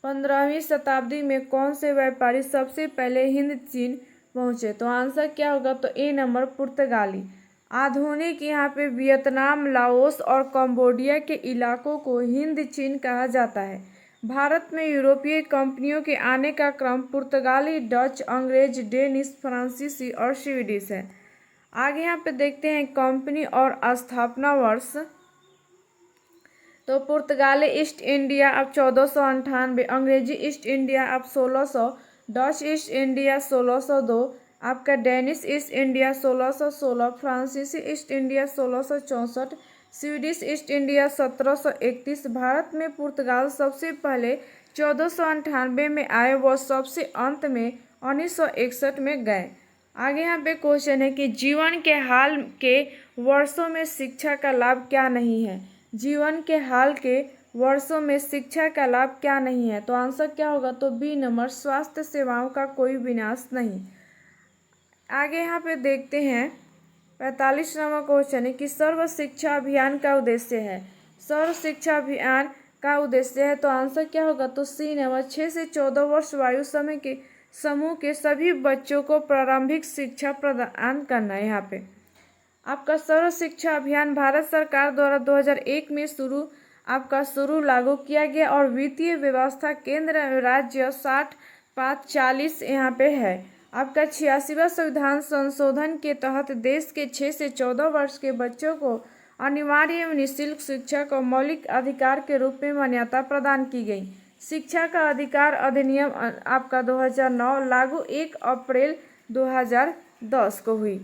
15वीं शताब्दी में कौन से व्यापारी सबसे पहले हिंद चीन पहुँचे, तो आंसर क्या होगा, तो ए नंबर पुर्तगाली। आधुनिक यहाँ पे वियतनाम, लाओस और कंबोडिया के इलाकों को हिंद चीन कहा जाता है। भारत में यूरोपीय कंपनियों के आने का क्रम पुर्तगाली, डच, अंग्रेज, डेनिश, फ्रांसीसी और स्वीडिश है। आगे यहाँ पे देखते हैं कंपनी और स्थापना वर्ष। तो पुर्तगाली ईस्ट इंडिया अब 1498, अंग्रेजी ईस्ट इंडिया अब 1600, डच ईस्ट इंडिया 1602, आपका डेनिश ईस्ट इंडिया 1616, फ्रांसीसी east India 1664, Swedish east India 1731। Bharat में पुर्तगाल सबसे पहले 1498 में आए, वो सबसे अंत में 1961 में गए। आगे यहाँ पे क्वेश्चन है कि जीवन के हाल के वर्षों में शिक्षा का लाभ क्या नहीं है। जीवन के हाल के वर्षों में शिक्षा का लाभ क्या नहीं है, तो आंसर क्या होगा, तो बी नंबर स्वास्थ्य सेवाओं का कोई विनाश नहीं। आगे यहाँ पे देखते हैं 45 नंबर क्वेश्चन है कि सर्व शिक्षा अभियान का उद्देश्य है। सर्व शिक्षा अभियान का उद्देश्य है, तो आंसर क्या होगा, तो सी नंबर 6 से 14 वर्ष आयु समय के समूह के सभी बच्चों को प्रारंभिक शिक्षा प्रदान करना है। यहाँ पे आपका सर्व शिक्षा अभियान भारत सरकार द्वारा 2001 में शुरू लागू किया गया और वित्तीय व्यवस्था केंद्र राज्य 60/40 यहाँ पे है। आपका 86वां संविधान संशोधन के तहत देश के 6 से 14 वर्ष के बच्चों को अनिवार्य एवं निःशुल्क शिक्षा को मौलिक अधिकार के रूप में मान्यता प्रदान की गई। शिक्षा का अधिकार अधिनियम आपका 2009 लागू 1 अप्रैल 2010 को हुई।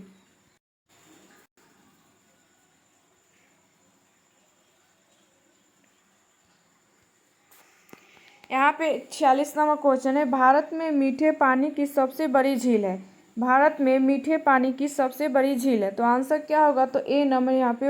यहाँ पे 46 नंबर क्वेश्चन है, भारत में मीठे पानी की सबसे बड़ी झील है। भारत में मीठे पानी की सबसे बड़ी झील है, तो आंसर क्या होगा, तो ए नंबर यहाँ पे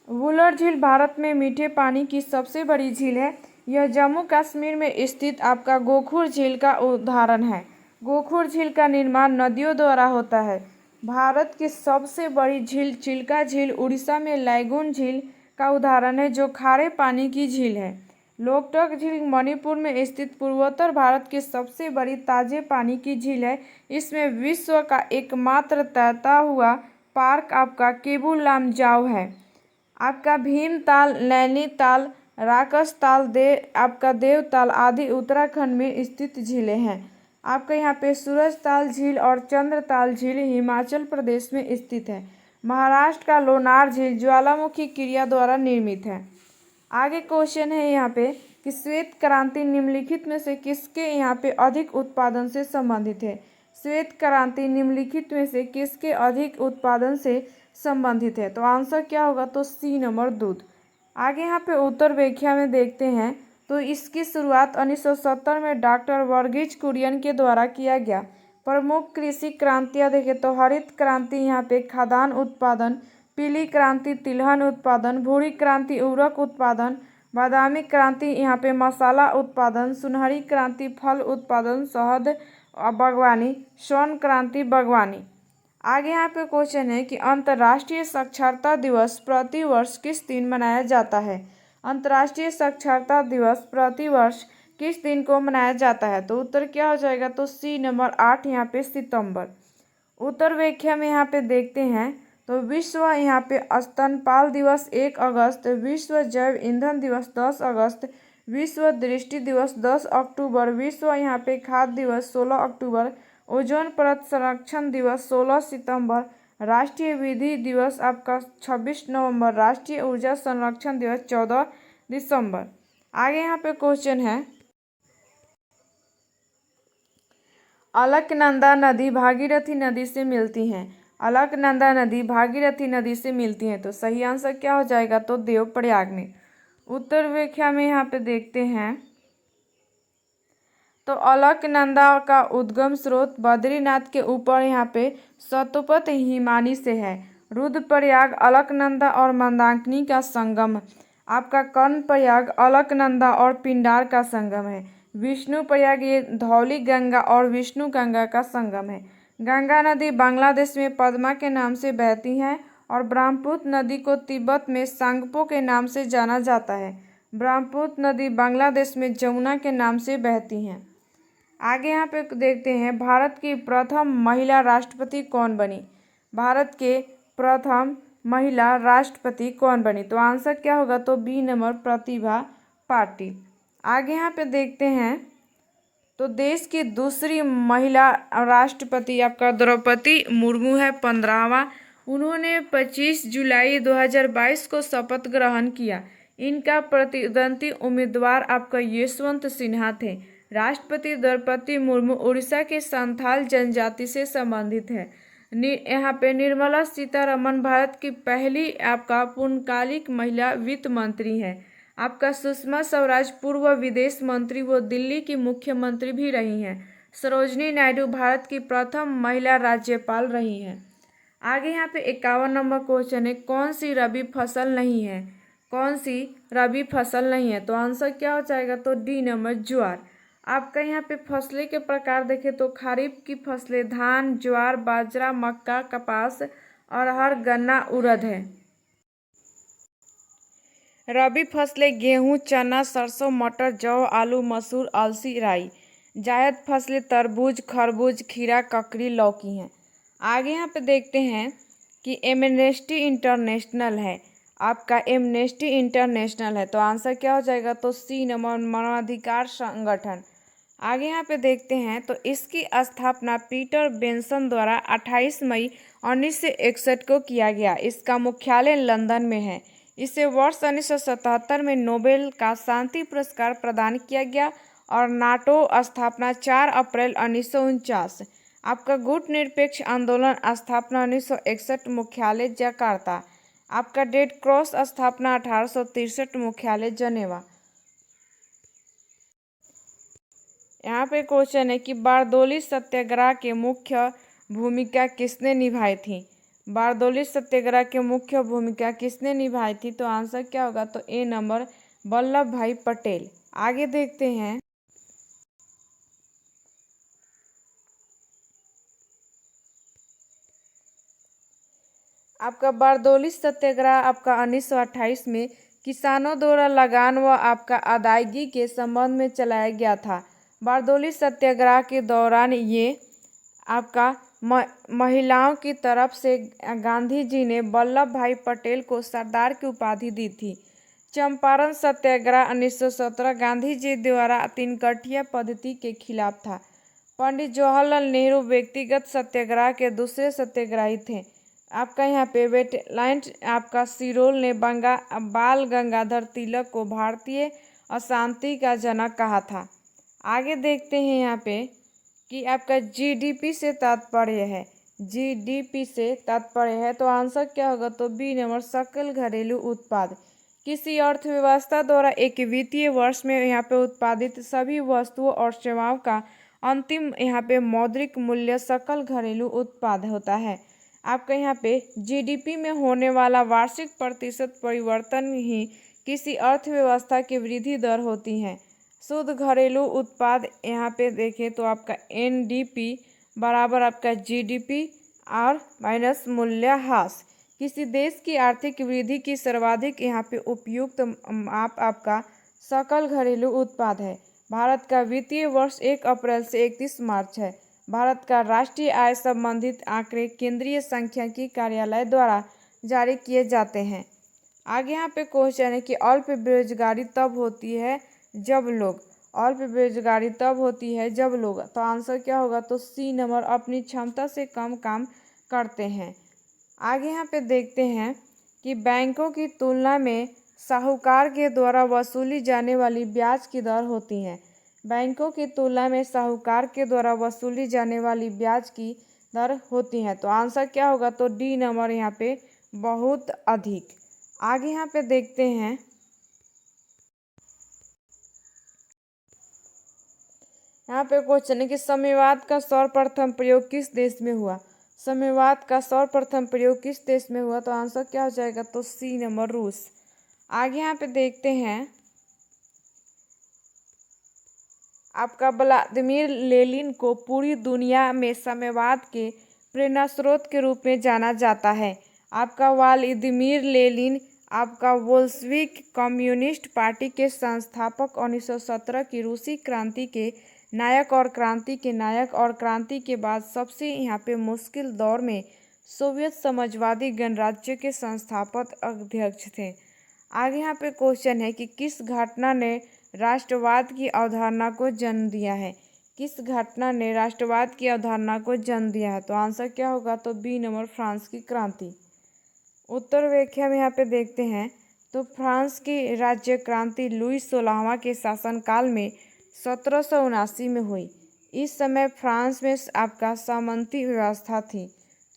वुलर झील भारत में मीठे पानी की सबसे बड़ी झील है। यह जम्मू कश्मीर में स्थित आपका गोखुर झील का उदाहरण है। गोखुर झील का निर्माण नदियों द्वारा होता है। भारत की सबसे बड़ी झील चिल्का झील उड़ीसा में लैगून झील का उदाहरण है, जो खारे पानी की झील है। लोकटक झील मणिपुर में स्थित पूर्वोत्तर भारत की सबसे बड़ी ताजे पानी की झील है। इसमें विश्व का एकमात्र तैरता हुआ पार्क आपका केबुल लामजाओ है। आपका भीमताल, नैनीताल, राकसताल, आपका देवताल आदि उत्तराखंड में स्थित झीलें हैं। आपका यहाँ पे सूरजताल झील और चंद्रताल झील हिमाचल प्रदेश में स्थित है। महाराष्ट्र का लोनार झील ज्वालामुखी क्रिया द्वारा निर्मित है। आगे क्वेश्चन है यहाँ पे कि श्वेत क्रांति निम्नलिखित में से किसके यहाँ पे अधिक उत्पादन से संबंधित है। श्वेत क्रांति निम्नलिखित में से किसके अधिक उत्पादन से संबंधित है, तो आंसर क्या होगा, तो सी नंबर दूध। आगे यहाँ पे उत्तर व्याख्या में देखते हैं, तो इसकी शुरुआत 1970 में डॉक्टर वर्गीज कुरियन के द्वारा किया गया। प्रमुख कृषि क्रांतियाँ देखें तो हरित क्रांति यहाँ पे खाद्यान्न उत्पादन, पीली क्रांति तिलहन उत्पादन, भूरी क्रांति उर्वरक उत्पादन, बादामी क्रांति यहाँ पे मसाला उत्पादन, सुनहरी क्रांति फल उत्पादन, शहद बागवानी, स्वर्ण क्रांति बागवानी। आगे यहाँ पे क्वेश्चन है कि अंतर्राष्ट्रीय साक्षरता दिवस प्रतिवर्ष किस दिन मनाया जाता है। अंतर्राष्ट्रीय साक्षरता दिवस प्रतिवर्ष किस दिन को मनाया जाता है, तो उत्तर क्या हो जाएगा, तो सी नंबर 8 यहाँ पे सितंबर। उत्तर व्याख्या में यहाँ पे देखते हैं, तो विश्व यहाँ पे स्तनपान दिवस 1 अगस्त, विश्व जैव ईंधन दिवस 10 अगस्त, विश्व दृष्टि दिवस 10 अक्टूबर, विश्व यहाँ पे खाद्य दिवस 16 अक्टूबर, ओजोन परत संरक्षण दिवस 16 सितंबर, राष्ट्रीय विधि दिवस आपका 26 नवंबर, राष्ट्रीय ऊर्जा संरक्षण दिवस 14 दिसंबर। आगे यहाँ पे क्वेश्चन है, अलकनंदा नदी भागीरथी नदी से मिलती हैं। अलकनंदा नदी भागीरथी नदी से मिलती हैं, तो सही आंसर क्या हो जाएगा, तो देवप्रयाग में। उत्तर व्याख्या में यहाँ पे देखते हैं, तो अलकनंदा का उद्गम स्रोत बद्रीनाथ के ऊपर यहाँ पे सतोपत हिमानी से है। रुद्रप्रयाग अलकनंदा और मंदाकिनी का संगम, आपका कर्णप्रयाग अलकनंदा और पिंडार का संगम है। विष्णुप्रयाग ये धौली गंगा और विष्णु गंगा का संगम है। गंगा नदी बांग्लादेश में पद्मा के नाम से बहती है और ब्रह्मपुत्र नदी को तिब्बत में सांगपो के नाम से जाना जाता है। ब्रह्मपुत्र नदी बांग्लादेश में जमुना के नाम से बहती हैं। आगे यहाँ पे देखते हैं भारत की प्रथम महिला राष्ट्रपति कौन बनी। भारत के प्रथम महिला राष्ट्रपति कौन बनी, तो आंसर क्या होगा, तो बी नंबर प्रतिभा पाटिल। आगे यहाँ पे देखते हैं तो देश की दूसरी महिला राष्ट्रपति आपका द्रौपदी मुर्मू है, 15वां। उन्होंने 25 जुलाई 2022 को शपथ ग्रहण किया। इनका प्रतिद्वंदी उम्मीदवार आपका यशवंत सिन्हा थे। राष्ट्रपति द्रौपदी मुर्मू उड़ीसा के संथाल जनजाति से संबंधित है। यहाँ पे निर्मला सीतारमण भारत की पहली आपका पूर्णकालिक महिला वित्त मंत्री है। आपका सुषमा स्वराज पूर्व विदेश मंत्री व दिल्ली की मुख्यमंत्री भी रही हैं। सरोजिनी नायडू भारत की प्रथम महिला राज्यपाल रही हैं। आगे यहाँ पे 51 नंबर क्वेश्चन है, कौन सी रबी फसल नहीं है, कौन सी रबी फसल नहीं है, तो आंसर क्या हो जाएगा, तो डी नंबर ज्वार। आपका यहाँ पे फसलें के प्रकार देखें तो खरीफ की फसलें धान, ज्वार, बाजरा, मक्का, कपास, अरहर, गन्ना, उड़द है। रबी फसलें गेहूं, चना, सरसों, मटर, जौ, आलू, मसूर, अलसी, राई। जायद फसलें तरबूज, खरबूज, खीरा, ककड़ी, लौकी हैं। आगे यहाँ पे देखते हैं कि एमनेस्टी इंटरनेशनल है। आपका एमनेस्टी इंटरनेशनल है, तो आंसर क्या हो जाएगा, तो सी नंबर मानवाधिकार संगठन। आगे यहाँ पे देखते हैं तो इसकी स्थापना पीटर बेंसन द्वारा 28 मई 1961 को किया गया। इसका मुख्यालय लंदन में है। इसे वर्ष 1977 में नोबेल का शांति पुरस्कार प्रदान किया गया और नाटो स्थापना 4 अप्रैल 1949। आपका गुट निरपेक्ष आंदोलन स्थापना 1961, मुख्यालय जकार्ता। आपका रेड क्रॉस स्थापना 1863, मुख्यालय जनेवा। यहाँ पे क्वेश्चन है कि बारदोली सत्याग्रह के मुख्य भूमिका किसने निभाई थी। बारदोली सत्याग्रह के मुख्य भूमिका किसने निभाई थी, तो आंसर क्या होगा, तो ए नंबर वल्लभ भाई पटेल। आगे देखते हैं आपका बारदोली सत्याग्रह आपका 1928 में किसानों द्वारा लगान व आपका अदायगी के संबंध में चलाया गया था। बारदोली सत्याग्रह के दौरान ये आपका महिलाओं की तरफ से गांधी जी ने वल्लभ भाई पटेल को सरदार की उपाधि दी थी। चंपारण सत्याग्रह 1917 गांधी जी द्वारा तीनकठिया पद्धति के खिलाफ था। पंडित जवाहरलाल नेहरू व्यक्तिगत सत्याग्रह के दूसरे सत्याग्रही थे। आपका यहाँ पे वेटलैंड आपका सिरोल ने बाल गंगाधर तिलक को भारतीय अशांति का जनक कहा था। आगे देखते हैं यहाँ पे कि आपका जीडीपी से तात्पर्य है, जीडीपी से तात्पर्य है, तो आंसर क्या होगा, तो बी नंबर सकल घरेलू उत्पाद। किसी अर्थव्यवस्था द्वारा एक वित्तीय वर्ष में यहाँ पे उत्पादित सभी वस्तुओं और सेवाओं का अंतिम यहाँ पे मौद्रिक मूल्य सकल घरेलू उत्पाद होता है। आपका यहाँ पे जीडीपी में होने वाला वार्षिक प्रतिशत परिवर्तन ही किसी अर्थव्यवस्था की वृद्धि दर होती है। शुद्ध घरेलू उत्पाद यहाँ पे देखें तो आपका एनडीपी बराबर आपका जीडीपी और माइनस मूल्यह्रास। किसी देश की आर्थिक वृद्धि की सर्वाधिक यहाँ पे उपयुक्त माप आपका सकल घरेलू उत्पाद है। भारत का वित्तीय वर्ष 1 अप्रैल से 31 मार्च है। भारत का राष्ट्रीय आय संबंधित आंकड़े केंद्रीय सांख्यिकी कार्यालय द्वारा जारी किए जाते हैं। आगे यहाँ पे क्वेश्चन है कि अल्प बेरोजगारी तब होती है जब लोग, अल्प बेरोजगारी तब होती है जब लोग, तो आंसर क्या होगा, तो सी नंबर अपनी क्षमता से कम काम करते हैं। आगे यहाँ पे देखते हैं कि बैंकों की तुलना में साहूकार के द्वारा वसूली जाने वाली ब्याज की दर होती है। बैंकों की तुलना में साहूकार के द्वारा वसूली जाने वाली ब्याज की दर होती है, तो आंसर क्या होगा, तो डी नंबर यहाँ पे बहुत अधिक। आगे यहाँ पे देखते हैं यहाँ पे क्वेश्चन है कि साम्यवाद का सर्वप्रथम प्रयोग किस देश में हुआ। साम्यवाद का सर्वप्रथम प्रयोग किस देश में हुआ, तो आंसर क्या हो जाएगा, तो सी नंबर रूस। आगे यहाँ पे देखते हैं आपका व्लादिमीर लेनिन को पूरी दुनिया में साम्यवाद के प्रेरणा स्रोत के रूप में जाना जाता है। आपका व्लादिमीर लेनिन आपका बोल्शेविक कम्युनिस्ट पार्टी के संस्थापक, 1917 की रूसी क्रांति के नायक और क्रांति के बाद सबसे यहाँ पे मुश्किल दौर में सोवियत समाजवादी गणराज्य के संस्थापक अध्यक्ष थे। आगे यहाँ पे क्वेश्चन है कि किस घटना ने राष्ट्रवाद की अवधारणा को जन्म दिया है। किस घटना ने राष्ट्रवाद की अवधारणा को जन्म दिया है? तो आंसर क्या होगा? तो बी नंबर, फ्रांस की क्रांति। उत्तर व्याख्या में यहाँ पे देखते हैं तो फ्रांस की राज्य क्रांति लुई 16वां के शासनकाल में 1779 में हुई। इस समय फ्रांस में आपका सामंती व्यवस्था थी।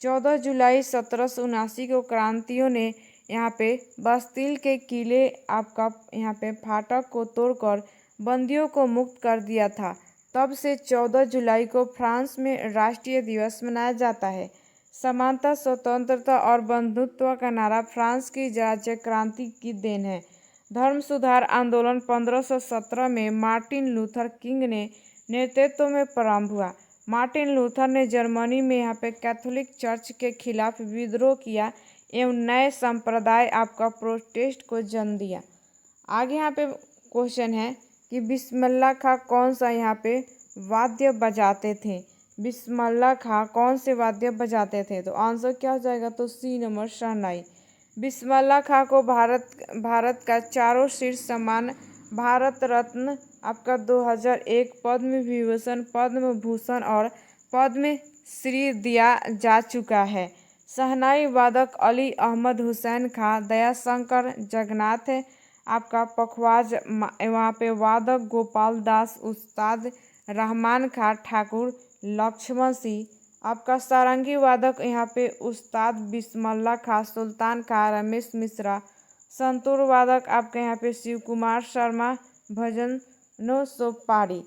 14 जुलाई 1779 को क्रांतियों ने यहाँ पे बस्तिल के किले आपका यहाँ पे फाटक को तोड़कर बंदियों को मुक्त कर दिया था। तब से 14 जुलाई को फ्रांस में राष्ट्रीय दिवस मनाया जाता है। समानता, स्वतंत्रता और बंधुत्व का नारा फ्रांस की राज्य क्रांति की देन है। धर्म सुधार आंदोलन 1517 में मार्टिन लूथर किंग ने नेतृत्व में प्रारंभ हुआ। मार्टिन लूथर ने जर्मनी में यहाँ पे कैथोलिक चर्च के खिलाफ विद्रोह किया एवं नए संप्रदाय आपका प्रोटेस्ट को जन्म दिया। आगे यहाँ पे क्वेश्चन है कि बिस्मिल्लाह खां कौन सा यहाँ पे वाद्य बजाते थे। बिस्मिल्लाह खां कौन से वाद्य बजाते थे? तो आंसर क्या हो जाएगा? तो सी नंबर, शहनाई। बिस्मिल्लाह खां को भारत का चारों शीर्ष सम्मान भारत रत्न आपका 2001, पद्म विभूषण, पद्म भूषण और पद्म श्री दिया जा चुका है। शहनाई वादक अली अहमद हुसैन खां, दयाशंकर जगन्नाथ आपका पखवाज, वहाँ पे वादक गोपाल दास, उस्ताद रहमान खां ठाकुर, लक्ष्मण सिंह आपका सारंगी वादक यहाँ पे उस्ताद बिस्मिल्लाह खां, सुल्तान खां, रमेश मिश्रा, संतूर वादक आपके यहाँ पे शिव कुमार शर्मा, भजन नो सोपारी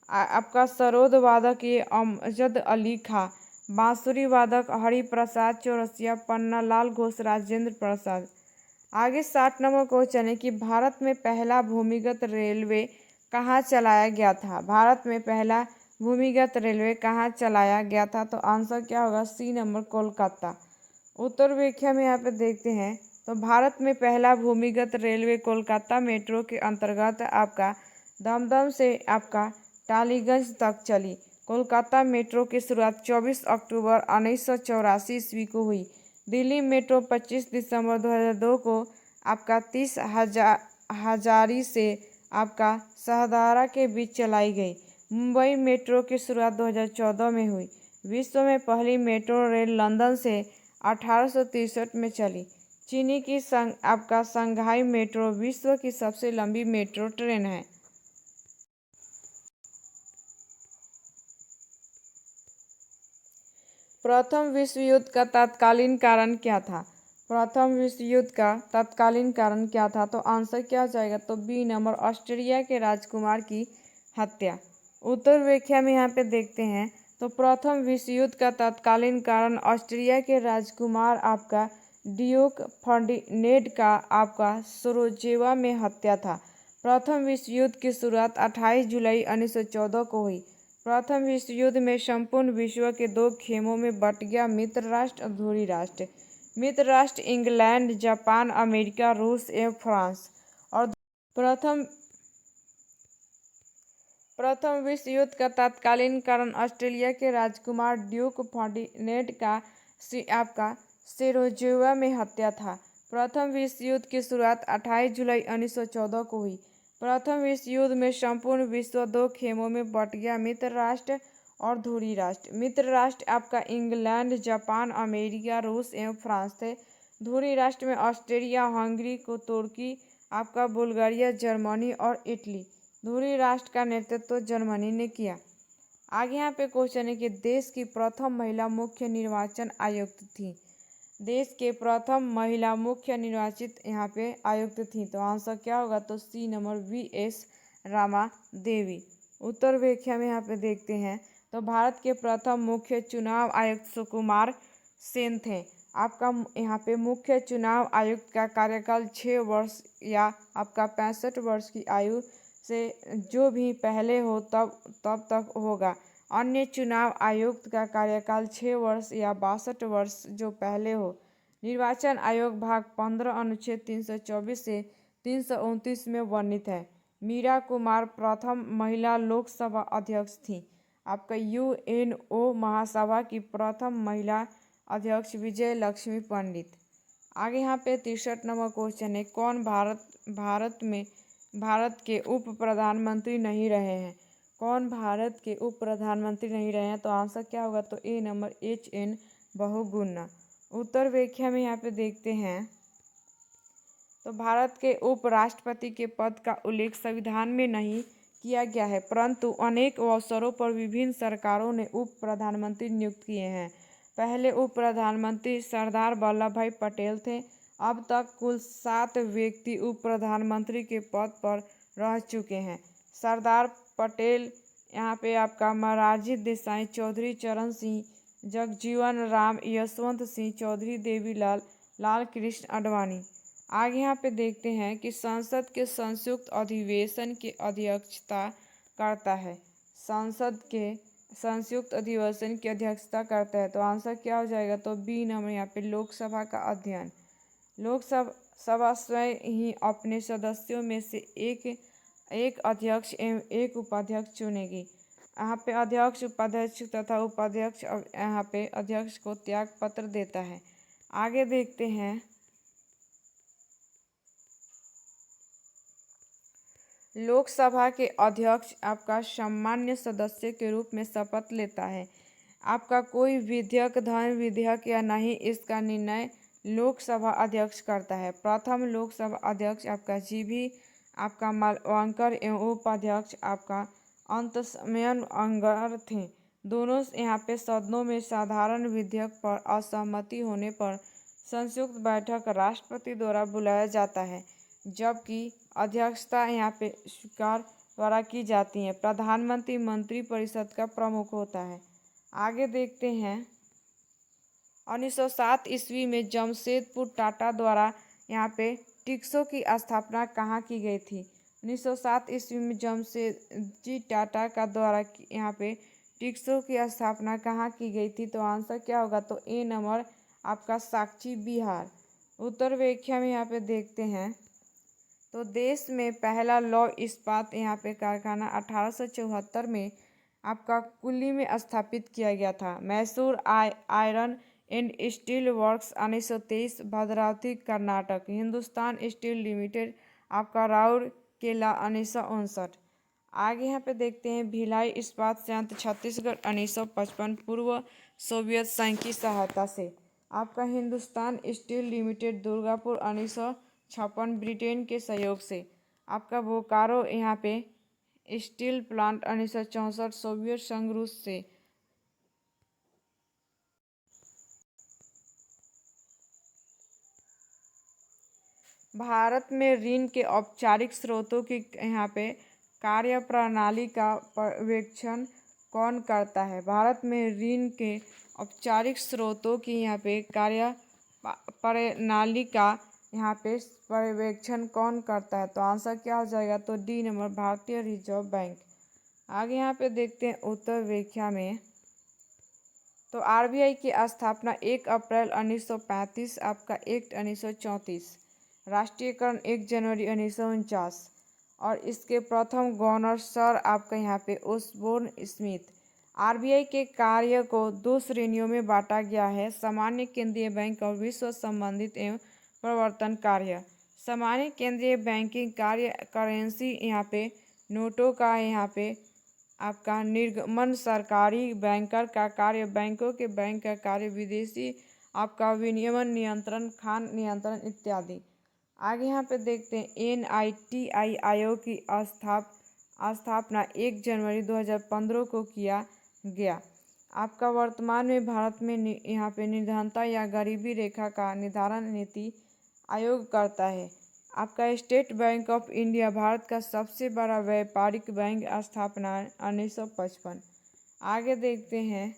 आपका सरोद वादक ये अमजद अली खां, बांसुरी वादक हरिप्रसाद चौरसिया, पन्नालाल घोष, राजेंद्र प्रसाद। आगे 60 नंबर क्वेश्चन है कि भारत में पहला भूमिगत रेलवे कहाँ चलाया गया था। भारत में पहला भूमिगत रेलवे कहाँ चलाया गया था? तो आंसर क्या होगा? सी नंबर, कोलकाता। उत्तर व्याख्या में यहाँ पे देखते हैं तो भारत में पहला भूमिगत रेलवे कोलकाता मेट्रो के अंतर्गत आपका दमदम से आपका टालीगंज तक चली। कोलकाता मेट्रो की शुरुआत 24 अक्टूबर 1984 ईस्वी को हुई। दिल्ली मेट्रो 25 दिसंबर 2002 को आपका 30 हजारी से आपका शाहदारा के बीच चलाई गई। मुंबई मेट्रो की शुरुआत 2014 में हुई। विश्व में पहली मेट्रो रेल लंदन से 1863 में चली। चीनी की आपका शंघाई मेट्रो विश्व की सबसे लंबी मेट्रो ट्रेन है। प्रथम विश्व युद्ध का तत्कालीन कारण क्या था? प्रथम विश्व युद्ध का तत्कालीन कारण क्या था? तो आंसर क्या हो जाएगा? तो बी नंबर, ऑस्ट्रिया के राजकुमार की हत्या। उत्तर व्याख्या में यहाँ पे देखते हैं तो प्रथम विश्व युद्ध का तत्कालीन कारण ऑस्ट्रिया के राजकुमार आपका ड्यूक फर्डिनेंड का आपका सोरोजेवा में हत्या था। प्रथम विश्व युद्ध की शुरुआत 28 जुलाई 1914 को हुई। प्रथम विश्व युद्ध में संपूर्ण विश्व के 2 खेमों में बट गया, मित्र राष्ट्र और धुरी राष्ट्र। मित्र राष्ट्र इंग्लैंड, जापान, अमेरिका, रूस एवं फ्रांस। और प्रथम विश्व युद्ध का तत्कालीन कारण ऑस्ट्रेलिया के राजकुमार ड्यूक फर्डिनेंड का आपका सेरोजेवा में हत्या था। प्रथम विश्व युद्ध की शुरुआत 28 जुलाई 1914 को हुई। प्रथम विश्व युद्ध में संपूर्ण विश्व 2 खेमों में बट गया, मित्र राष्ट्र और धुरी राष्ट्र। मित्र राष्ट्र आपका इंग्लैंड, जापान, अमेरिका, रूस एवं फ्रांस थे। धुरी राष्ट्र में ऑस्ट्रिया, हंगरी, तुर्की आपका बुल्गारिया, जर्मनी और इटली। धुरी राष्ट्र का नेतृत्व जर्मनी ने किया। आगे यहाँ पे क्वेश्चन है कि देश की प्रथम महिला मुख्य निर्वाचन आयुक्त थी। देश के प्रथम महिला मुख्य निर्वाचित यहाँ पे आयुक्त थी। तो आंसर क्या होगा? तो सी नंबर, वी.एस. रामा देवी। उत्तर व्याख्या में यहाँ पे देखते हैं तो भारत के प्रथम मुख्य चुनाव आयुक्त सुकुमार सेन थे। आपका यहाँ पे मुख्य चुनाव आयुक्त का कार्यकाल 6 वर्ष या आपका 65 वर्ष की आयु से जो भी पहले हो तब तक होगा। अन्य चुनाव आयुक्त का कार्यकाल 6 वर्ष या 62 वर्ष जो पहले हो। निर्वाचन आयोग भाग 15 अनुच्छेद 324 से 329 में वर्णित है। मीरा कुमार प्रथम महिला लोकसभा अध्यक्ष थी। आपका यूएनओ महासभा की प्रथम महिला अध्यक्ष विजय लक्ष्मी पंडित। आगे यहाँ पे 63 नंबर क्वेश्चन है, कौन भारत के उप प्रधानमंत्री नहीं रहे हैं? कौन भारत के उप प्रधानमंत्री नहीं रहे हैं? तो आंसर क्या होगा? तो ए नंबर HN बहुगुणा। उत्तर व्याख्या में यहाँ पे देखते हैं तो भारत के उपराष्ट्रपति के पद का उल्लेख संविधान में नहीं किया गया है, परंतु अनेक अवसरों पर विभिन्न सरकारों ने उप प्रधानमंत्री नियुक्त किए हैं। पहले उप प्रधानमंत्री सरदार वल्लभ भाई पटेल थे। अब तक कुल 7 व्यक्ति उप प्रधानमंत्री के पद पर रह चुके हैं। सरदार पटेल, यहाँ पे आपका मोरारजी देसाई, चौधरी चरण सिंह, जगजीवन राम, यशवंत सिंह चौधरी, देवीलाल, लाल कृष्ण आडवाणी। आगे यहाँ पे देखते हैं कि संसद के संयुक्त अधिवेशन की अध्यक्षता करता है। संसद के संयुक्त अधिवेशन की अध्यक्षता करता है, तो आंसर क्या हो जाएगा? तो बी नंबर यहाँ पे लोकसभा का अध्ययन। लोकसभा स्वयं ही अपने सदस्यों में से एक अध्यक्ष एवं एक उपाध्यक्ष चुनेगी। यहाँ पे अध्यक्ष, उपाध्यक्ष तथा उपाध्यक्ष यहाँ पे अध्यक्ष को त्याग पत्र देता है। आगे देखते हैं, लोकसभा के अध्यक्ष आपका सामान्य सदस्य के रूप में शपथ लेता है। आपका कोई विधेयक, धन विधेयक या नहीं, इसका निर्णय लोकसभा अध्यक्ष करता है। प्रथम लोकसभा अध्यक्ष आपका जीवी आपका मालवांकर एवं उपाध्यक्ष आपका अंतस्मयन अंगर थे। दोनों यहाँ पे सदनों में साधारण विधेयक पर असहमति होने पर संयुक्त बैठक राष्ट्रपति द्वारा बुलाया जाता है, जबकि अध्यक्षता यहाँ पे स्पीकर द्वारा की जाती है। प्रधानमंत्री मंत्रिपरिषद का प्रमुख होता है। आगे देखते हैं, 1907 ईस्वी में जमशेदपुर टाटा द्वारा यहाँ पे टिक्सो की स्थापना कहाँ की गई थी? 1907 ईस्वी में जमशेदजी टाटा का द्वारा यहाँ पे टिक्सो की स्थापना कहाँ की गई थी? तो आंसर क्या होगा? तो ए नंबर आपका साक्षी बिहार। उत्तर व्याख्या में यहाँ पे देखते हैं तो देश में पहला लौह इस्पात यहाँ पे कारखाना 1874 में आपका कुल्ली में स्थापित किया गया था। Mysore iron and steel works 1923 Bhadravati Karnataka. Hindustan steel limited आपका राउरकेला 1959। आगे यहाँ पे देखते हैं, भिलाई इस्पात संयंत्र छत्तीसगढ़ 1955 पूर्व सोवियत संघ की सहायता से। आपका Hindustan steel limited Durgapur 1956 Britain के सहयोग से। आपका बोकारो यहाँ पे स्टील प्लांट 1964 सोवियत संघ रूस से। भारत में ऋण के औपचारिक स्रोतों की यहाँ पे कार्यप्रणाली का पर्यवेक्षण कौन करता है? भारत में ऋण के औपचारिक स्रोतों की यहाँ पे कार्यप्रणाली का यहाँ पे पर्यवेक्षण कौन करता है? तो आंसर क्या हो जाएगा? तो डी नंबर भारतीय रिजर्व बैंक। आगे यहाँ पे देखते हैं उत्तर व्याख्या में, तो आरबीआई की स्थापना 1 अप्रैल 1935, आपका एक्ट 1934, राष्ट्रीयकरण 1 जनवरी 1949 और इसके प्रथम गवर्नर सर आपका यहाँ पे ओसबोर्न स्मिथ। आरबीआई के कार्य को 2 श्रेणियों में बांटा गया है, सामान्य केंद्रीय बैंक और विश्व संबंधित एवं प्रवर्तन कार्य। सामान्य केंद्रीय बैंकिंग कार्य करेंसी यहाँ पे नोटों का यहाँ पे आपका निर्गमन, सरकारी बैंकर का कार्य, बैंकों के बैंक का कार्य, विदेशी आपका विनियमन नियंत्रण, खान नियंत्रण इत्यादि। आगे यहाँ पे देखते हैं, NITI आयोग की स्थापना 1 जनवरी 2015 को किया गया। आपका वर्तमान में भारत में यहाँ पे निर्धनता या गरीबी रेखा का निर्धारण नीति आयोग करता है। आपका state bank of India Bharat का सबसे बड़ा व्यापारिक बैंक, स्थापना 1955। आगे देखते हैं,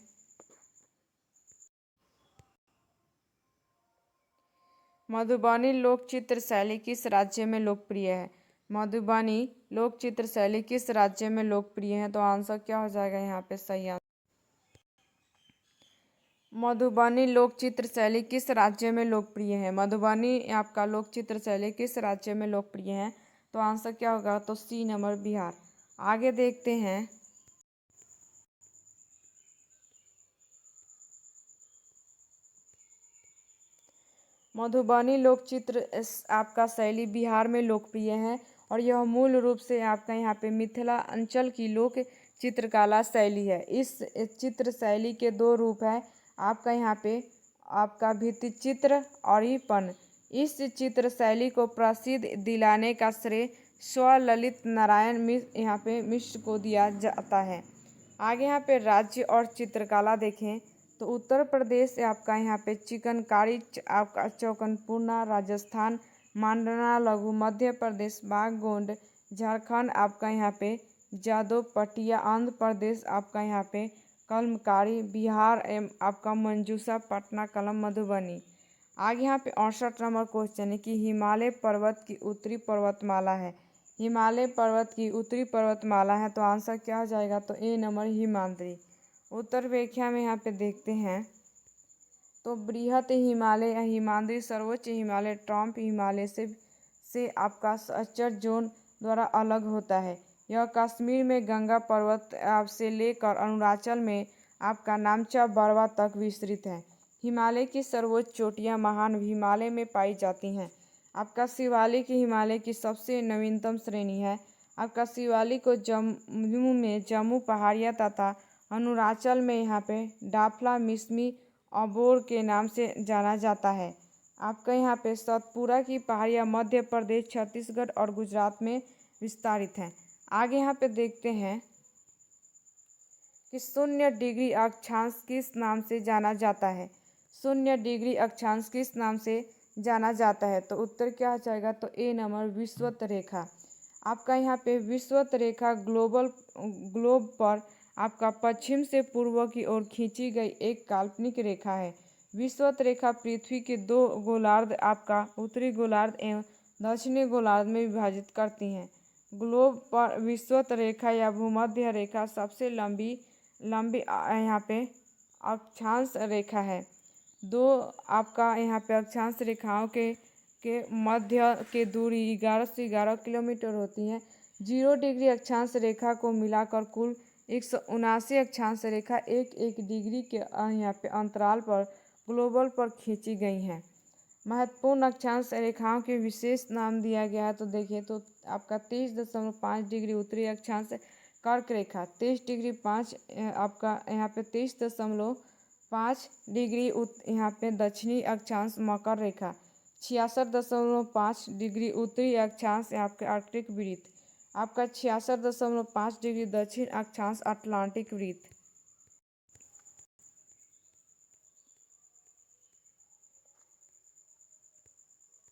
मधुबनी लोक चित्र शैली किस राज्य में लोकप्रिय है? मधुबनी लोक चित्र शैली किस राज्य में लोकप्रिय है? तो आंसर क्या हो जाएगा यहाँ पे सही आंसर। मधुबनी लोक चित्र शैली किस राज्य में लोकप्रिय है? मधुबनी आपका लोक चित्र शैली किस राज्य में लोकप्रिय है? तो आंसर क्या होगा? तो सी नंबर बिहार। आगे देखते हैं मधुबनी लोक चित्र आपका शैली बिहार में लोकप्रिय है और यह मूल रूप से आपका यहाँ पे मिथिला अंचल की लोक चित्रकला शैली है। इस चित्र शैली के दो रूप हैं आपका यहाँ पे आपका भित्ति चित्र और ईपन। इस चित्र शैली को प्रसिद्ध दिलाने का श्रेय स्वललित नारायण मिश्र यहाँ पे मिश्र को दिया जाता है। आगे यहाँ पे राज्य और चित्रकला देखें तो उत्तर प्रदेश आपका यहाँ पे चिकनकारी आपका चौकनपुरना, राजस्थान मांडना लघु, मध्य प्रदेश बागगोंड, झारखंड आपका यहाँ पे जादव पटिया, आंध्र प्रदेश आपका यहाँ पे कलमकारी, बिहार आपका मंजूषा, पटना कलम, मधुबनी। आगे यहाँ पे 68 नंबर क्वेश्चन है कि हिमालय पर्वत की उत्तरी पर्वतमाला है। हिमालय पर्वत की उत्तरी पर्वतमाला है तो आंसर क्या हो जाएगा? तो ए नंबर हिमाद्री। उत्तर व्याख्या में यहाँ पे देखते हैं तो बृहत हिमालय हिमाद्री सर्वोच्च हिमालय ट्रम्प हिमालय से आपका सच्चर जोन द्वारा अलग होता है। यह कश्मीर में गंगा पर्वत से लेकर अरुणाचल में आपका नामचा बरवा तक विस्तृत है। हिमालय की सर्वोच्च चोटियाँ महान हिमालय में पाई जाती हैं। आपका शिवालिक हिमालय की सबसे नवीनतम श्रेणी है। आपका शिवालिक को जम्मू में जम्मू पहाड़ियाँ तथा अरुणाचल में यहाँ पे डाफला मिसमी अबोर के नाम से जाना जाता है। आपका यहाँ पे सतपुरा की पहाड़ियाँ मध्य प्रदेश, छत्तीसगढ़ और गुजरात में विस्तारित हैं। आगे यहाँ पे देखते हैं कि 0 डिग्री अक्षांश किस नाम से जाना जाता है? 0 डिग्री अक्षांश किस नाम से जाना जाता है? तो उत्तर क्या हो जाएगा? तो ए नंबर विषुवत रेखा। आपका यहाँ पे विषुवत रेखा ग्लोब पर आपका पश्चिम से पूर्व की ओर खींची गई एक काल्पनिक रेखा है। विषुवत रेखा पृथ्वी के दो गोलार्ध आपका उत्तरी गोलार्ध एवं दक्षिणी गोलार्ध में विभाजित करती हैं। ग्लोब पर विषुवत रेखा या भूमध्य रेखा सबसे लंबी यहाँ पे अक्षांश रेखा है। दो आपका यहाँ पे अक्षांश रेखाओं के मध्य के दूरी 11 से 11 किलोमीटर होती है। 0 डिग्री अक्षांश रेखा को मिलाकर कुल 179 अक्षांश रेखा एक डिग्री के यहाँ पे अंतराल पर ग्लोबल पर खींची गई हैं। महत्वपूर्ण अक्षांश रेखाओं के विशेष नाम दिया गया है तो देखिए तो आपका 23.5 डिग्री उत्तरी अक्षांश कर्क रेखा, 23 डिग्री 5 आपका यहाँ पे 23.5 डिग्री यहाँ पे दक्षिणी अक्षांश मकर रेखा, 66.5 डिग्री उत्तरी अक्षांश आपके आर्कटिक वृत्त, आपका 66.5 डिग्री दक्षिण अक्षांश अटलांटिक वृत्त।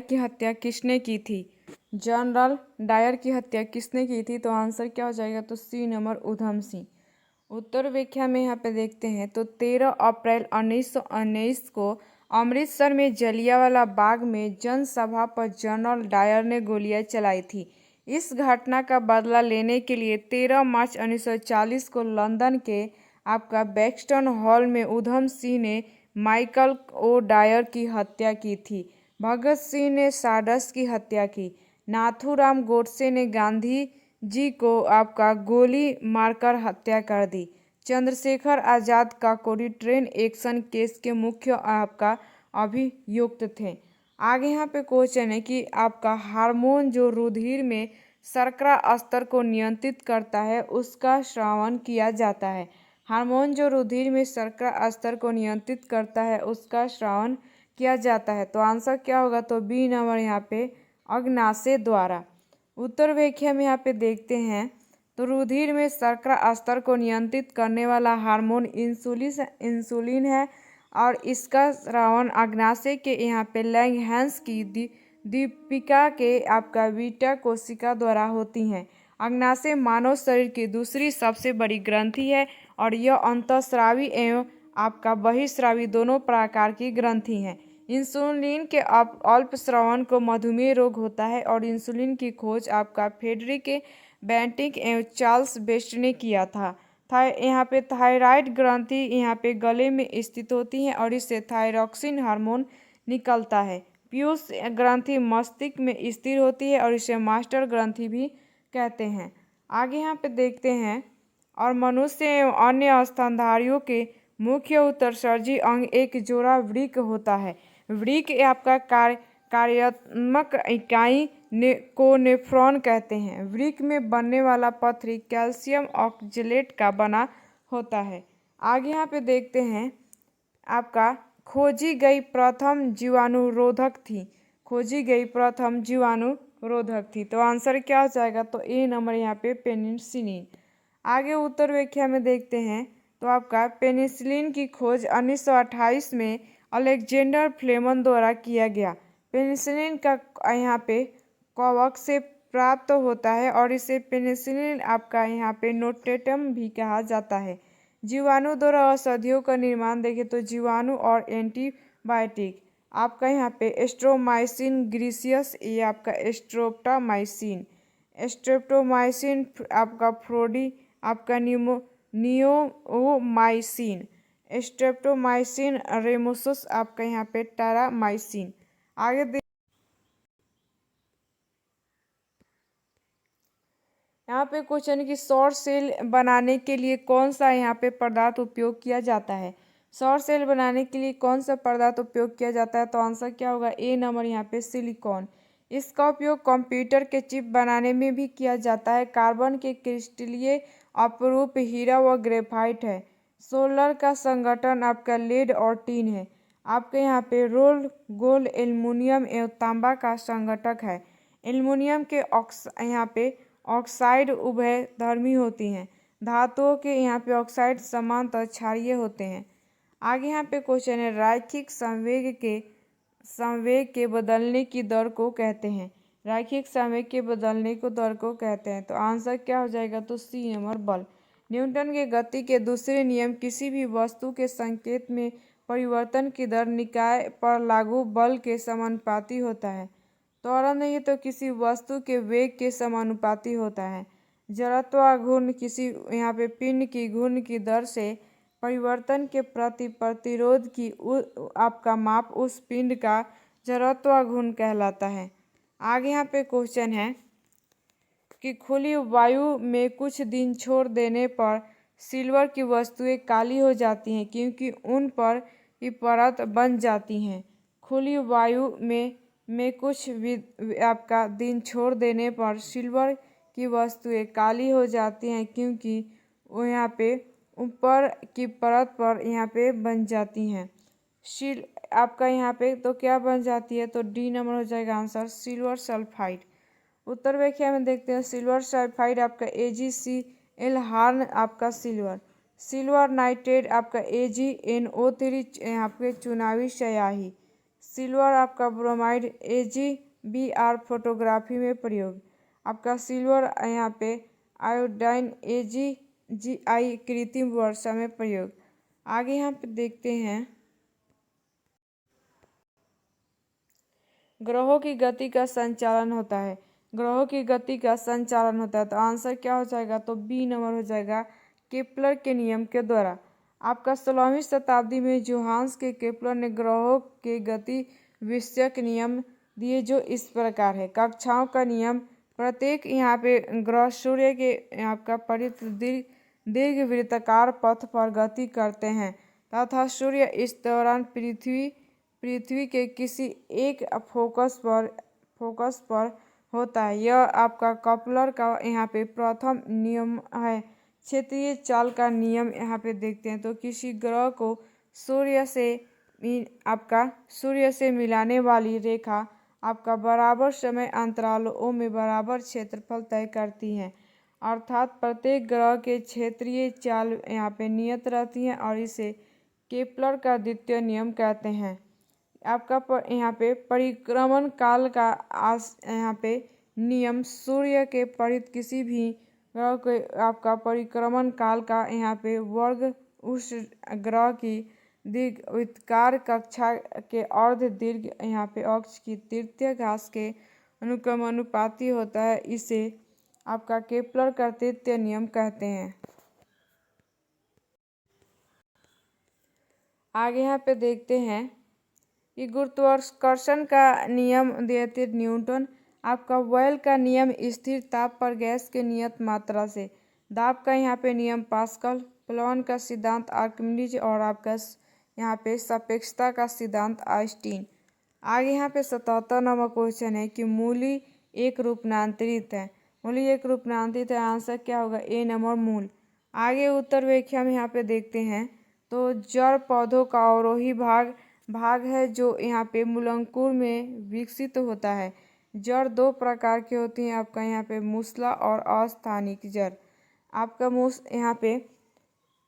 की हत्या किसने की थी? जनरल डायर की हत्या किसने की थी? तो आंसर क्या हो जाएगा? तो सी नंबर उधम सिंह। उत्तर व्याख्या में यहाँ पे देखते हैं तो 13 अप्रैल 1919 को अमृतसर में जलियांवाला बाग में जनसभा पर जनरल डायर ने गोलियां चलाई थी। इस घटना का बदला लेने के लिए 13 मार्च 1940 को लंदन के आपका बैक्सटन हॉल में उधम सिंह ने माइकल ओ डायर की हत्या की थी। भगत सिंह ने सारडस की हत्या की। नाथूराम गोडसे ने गांधी जी को आपका गोली मारकर हत्या कर दी। Chandrashekhar Azad Kakori train action case के मुख्य आपका अभियुक्त थे। आगे यहाँ पे क्वेश्चन है कि आपका हार्मोन जो रुधिर में शर्करा स्तर को नियंत्रित करता है उसका श्रवण किया जाता है। हार्मोन जो रुधिर में शर्करा स्तर को नियंत्रित करता है उसका श्रवण किया जाता है तो आंसर क्या होगा? तो बी नंबर यहाँ पे अग्नाशय द्वारा। उत्तर व्याख्या में यहाँ पे देखते हैं तो रुधिर में शर्करा स्तर को नियंत्रित करने वाला हार्मोन इंसुलिन है और इसका श्रवण अग्नाशय के यहाँ पे लैंगहैंस की दीपिका के आपका बीटा कोशिका द्वारा होती हैं। अग्नाशय मानव शरीर की दूसरी सबसे बड़ी ग्रंथि है और यह अंतःस्रावी एवं आपका बहिःस्रावी दोनों प्रकार की ग्रंथि हैं। इंसुलिन के अल्प स्रावन को मधुमेह रोग होता है और इंसुलिन की खोज आपका फ्रेडरिक बेंटिक एवं चार्ल्स बेस्ट ने किया था। यहाँ पे थायराइड ग्रंथि यहाँ पे गले में स्थित होती है और इससे थायरॉक्सिन हार्मोन निकलता है। पीयूष ग्रंथि मस्तिष्क में स्थिर होती है और इसे मास्टर ग्रंथि भी कहते हैं। आगे यहाँ पे देखते हैं, और मनुष्य एवं अन्य स्तनधारियों के मुख्य उत्सर्जी अंग एक जोड़ा वृक्क होता है। वृक्क आपका कार्यात्मक इकाई को नेफ्रॉन कहते हैं। वृक्क में बनने वाला पथरी कैल्शियम ऑक्जेलेट का बना होता है। आगे यहाँ पे देखते हैं, आपका खोजी गई प्रथम जीवाणुरोधक थी। खोजी गई प्रथम जीवाणुरोधक थी, तो आंसर क्या हो जाएगा? तो ए नंबर यहाँ पे पेनिसिलिन। आगे उत्तर व्याख्या में देखते हैं, तो आपका पेनिसिलिन की खोज 1928 में अलेक्जेंडर फ्लेमन द्वारा किया गया। पेनिसिलिन का यहाँ पे कवक से प्राप्त होता है और इसे पेनिसिलिन आपका यहाँ पे नोटेटम भी कहा जाता है। जीवाणु द्वारा औषधियों का निर्माण देखें तो जीवाणु और एंटीबायोटिक आपका यहाँ पे एस्ट्रोमाइसिन ग्रीसियस, ये आपका स्ट्रेप्टोमाइसिन आपका फ्लोडी आपका नियोमाइसिन, स्ट्रेप्टोमाइसिन रेमुसस आपका यहाँ पे टारामाइसिन। आगे यहाँ पे क्वेश्चन कि सौर सेल बनाने के लिए कौन सा यहाँ पे पदार्थ उपयोग किया जाता है? सौर सेल बनाने के लिए कौन सा पदार्थ उपयोग किया जाता है? तो आंसर क्या होगा? ए नंबर यहाँ पे सिलिकॉन। इसका उपयोग कंप्यूटर के चिप बनाने में भी किया जाता है। कार्बन के क्रिस्टलीय अपरूप हीरा व ग्रेफाइट है। सोलर का संगठन आपका लेड और टीन है। आपके यहाँ पे रोल गोल्ड एल्युमिनियम एवं तांबा का संगठक है। एल्युमिनियम के यहाँ पे ऑक्साइड उभय धर्मी होती हैं। धातुओं के यहाँ पे ऑक्साइड समांतर क्षारीय होते हैं। आगे यहाँ पे क्वेश्चन है, रैखिक संवेग के बदलने की दर को कहते हैं। रैखिक संवेग के बदलने को दर को कहते हैं, तो आंसर क्या हो जाएगा? तो सी नंबर बल। न्यूटन के गति के दूसरे नियम किसी भी वस्तु के संकेत में परिवर्तन की दर निकाय पर लागू बल के समानुपाती होता है। त्वरण नहीं तो किसी वस्तु के वेग के समानुपाती होता है। जड़त्व घूर्ण किसी यहाँ पे पिंड की घूर्ण की दर से परिवर्तन के प्रति प्रतिरोध की आपका माप उस पिंड का जड़त्व घूर्ण कहलाता है। आगे यहाँ पे क्वेश्चन है कि खुली वायु में कुछ दिन छोड़ देने पर सिल्वर की वस्तुएं काली हो जाती हैं क्योंकि उन पर की परत बन जाती हैं। खुली वायु में कुछ आपका दिन छोड़ देने पर सिल्वर की वस्तुएं काली हो जाती हैं क्योंकि वो यहाँ पे ऊपर की परत पर यहाँ पे बन जाती हैं। आपका यहाँ पे तो क्या बन जाती है? तो डी नंबर हो जाएगा आंसर, सिल्वर सल्फाइड। उत्तर व्याख्या में देखते हैं, सिल्वर सल्फाइड आपका AgCl हार्न आपका सिल्वर नाइट्रेट आपका AgNO3 यहाँ पे चुनावी स्याही। सिल्वर आपका ब्रोमाइड AgBr फोटोग्राफी में प्रयोग। आपका सिल्वर यहाँ पे आयोडाइन AgGi कृत्रिम वर्षा में प्रयोग। आगे यहाँ पे देखते हैं, ग्रहों की गति का संचालन होता है। ग्रहों की गति का संचालन होता है, तो आंसर क्या हो जाएगा? तो बी नंबर हो जाएगा, केपलर के नियम के द्वारा। आपका 16वीं शताब्दी में जोहान्स के केपलर ने ग्रहों के गति विषयक नियम दिए जो इस प्रकार है। कक्षाओं का नियम, प्रत्येक यहाँ पे ग्रह सूर्य के आपका परित दीर्घ वृत्ताकार पथ पर गति करते हैं तथा सूर्य इस दौरान पृथ्वी के किसी एक फोकस पर होता है। यह आपका कपलर का यहाँ पे प्रथम नियम है। क्षेत्रीय चाल का नियम यहाँ पे देखते हैं, तो किसी ग्रह को सूर्य से मिलाने वाली रेखा आपका बराबर समय अंतरालों में बराबर क्षेत्रफल तय करती है, अर्थात प्रत्येक ग्रह के क्षेत्रीय चाल यहाँ पे नियत रहती है और इसे केपलर का द्वितीय नियम कहते हैं। आपका यहाँ पे परिक्रमण काल का यहाँ पे नियम, सूर्य के परित किसी भी ग्रह के आपका परिक्रमण काल का यहाँ पे वर्ग उस ग्रह की दीर्घवृत्ताकार कक्षा के अर्ध दीर्घ यहाँ पे अक्ष की तृतीय घास के अनुक्रमानुपाती होता है। इसे आपका केपलर का तृतीय नियम कहते हैं। आगे यहाँ पे देखते हैं कि गुरुत्वाकर्षण का नियम देते न्यूटन। आपका बॉयल का नियम स्थिर ताप पर गैस के नियत मात्रा से। दाब का यहाँ पे नियम पास्कल। प्लॉन का सिद्धांत आर्किमिडीज और आपका यहाँ पे सापेक्षता का सिद्धांत आइंस्टीन। आगे यहाँ पे 77 नंबर क्वेश्चन है कि मूली एक रूपांतरित है। मूली एक रूपांतरित है, आंसर क्या होगा? ए नंबर मूल। आगे उत्तर व्याख्या में यहाँ पे देखते हैं तो जड़ पौधों का अवरोही भाग है जो यहाँ पे मूलांकुर में विकसित होता है। जड़ दो प्रकार की होती हैं, आपका यहाँ पे मूसला और अस्थानिक जड़।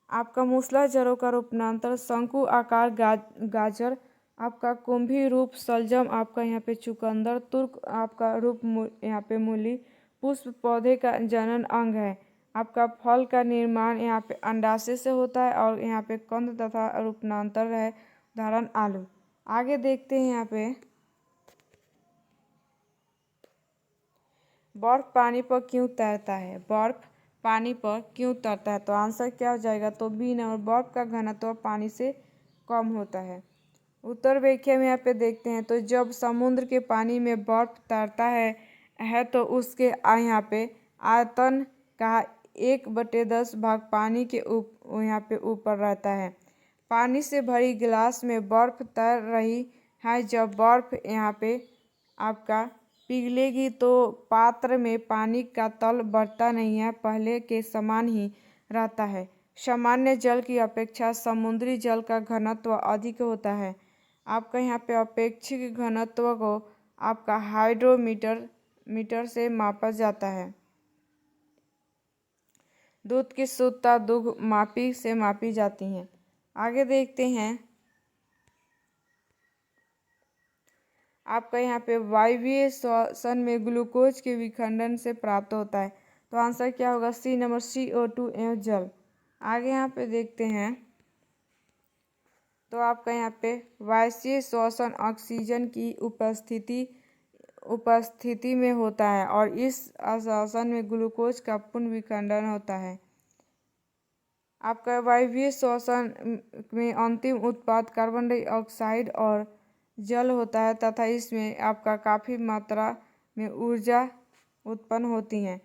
आपका मूसला जड़ों का रूपांतर शंकु आकार गाजर, आपका कुंभी रूप शलजम, आपका यहाँ पे चुकंदर, तुर्क आपका रूप यहाँ पे मूली, पुष्प पौधे का जनन अंग है। आपका फल का निर्माण यहाँ पे अंडाशय से होता है और यहाँ पे कंद तथा रूपांतर है, उदाहरण आलू। आगे देखते हैं यहाँ पे बर्फ पानी पर क्यों तैरता है? बर्फ पानी पर क्यों तैरता है? तो आंसर क्या हो जाएगा? तो बी नंबर, बर्फ का घनत्व पानी से कम होता है। उत्तर व्याख्या में यहाँ पे देखते हैं तो जब समुद्र के पानी में बर्फ तैरता है तो उसके यहाँ पे आयतन का 1/10 भाग पानी के यहाँ पे ऊपर रहता है। पानी से भरी गिलास में बर्फ तैर रही है। जब बर्फ यहाँ पे आपका पिघलेगी तो पात्र में पानी का तल बढ़ता नहीं है, पहले के समान ही रहता है। सामान्य जल की अपेक्षा समुद्री जल का घनत्व अधिक होता है। आपका यहाँ पे अपेक्षिक घनत्व को आपका हाइड्रोमीटर से मापा जाता है। दूध की शुद्धता दुग्ध मापी से मापी जाती है। आगे देखते हैं आपका यहाँ पे वायवीय श्वसन में ग्लूकोज के विखंडन से प्राप्त होता है। तो आंसर क्या होगा? सी नंबर, CO2 एवं जल। आगे यहाँ पे देखते हैं तो आपका यहाँ पे वायवीय श्वसन ऑक्सीजन की उपस्थिति में होता है और इस श्वसन में ग्लूकोज का पुनः विखंडन होता है। आपका वायवीय श्वसन में अंतिम उत्पाद कार्बन डाइऑक्साइड और जल होता है तथा इसमें आपका काफ़ी मात्रा में ऊर्जा उत्पन्न होती है।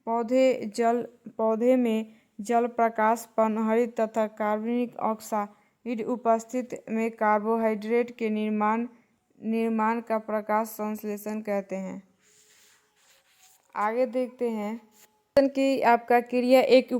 पौधे में जल, प्रकाश, पनहरित तथा कार्बनिक ऑक्साइड उपस्थित में कार्बोहाइड्रेट के निर्माण का प्रकाश संश्लेषण कहते हैं। आगे देखते हैं कि आपका क्रिया एक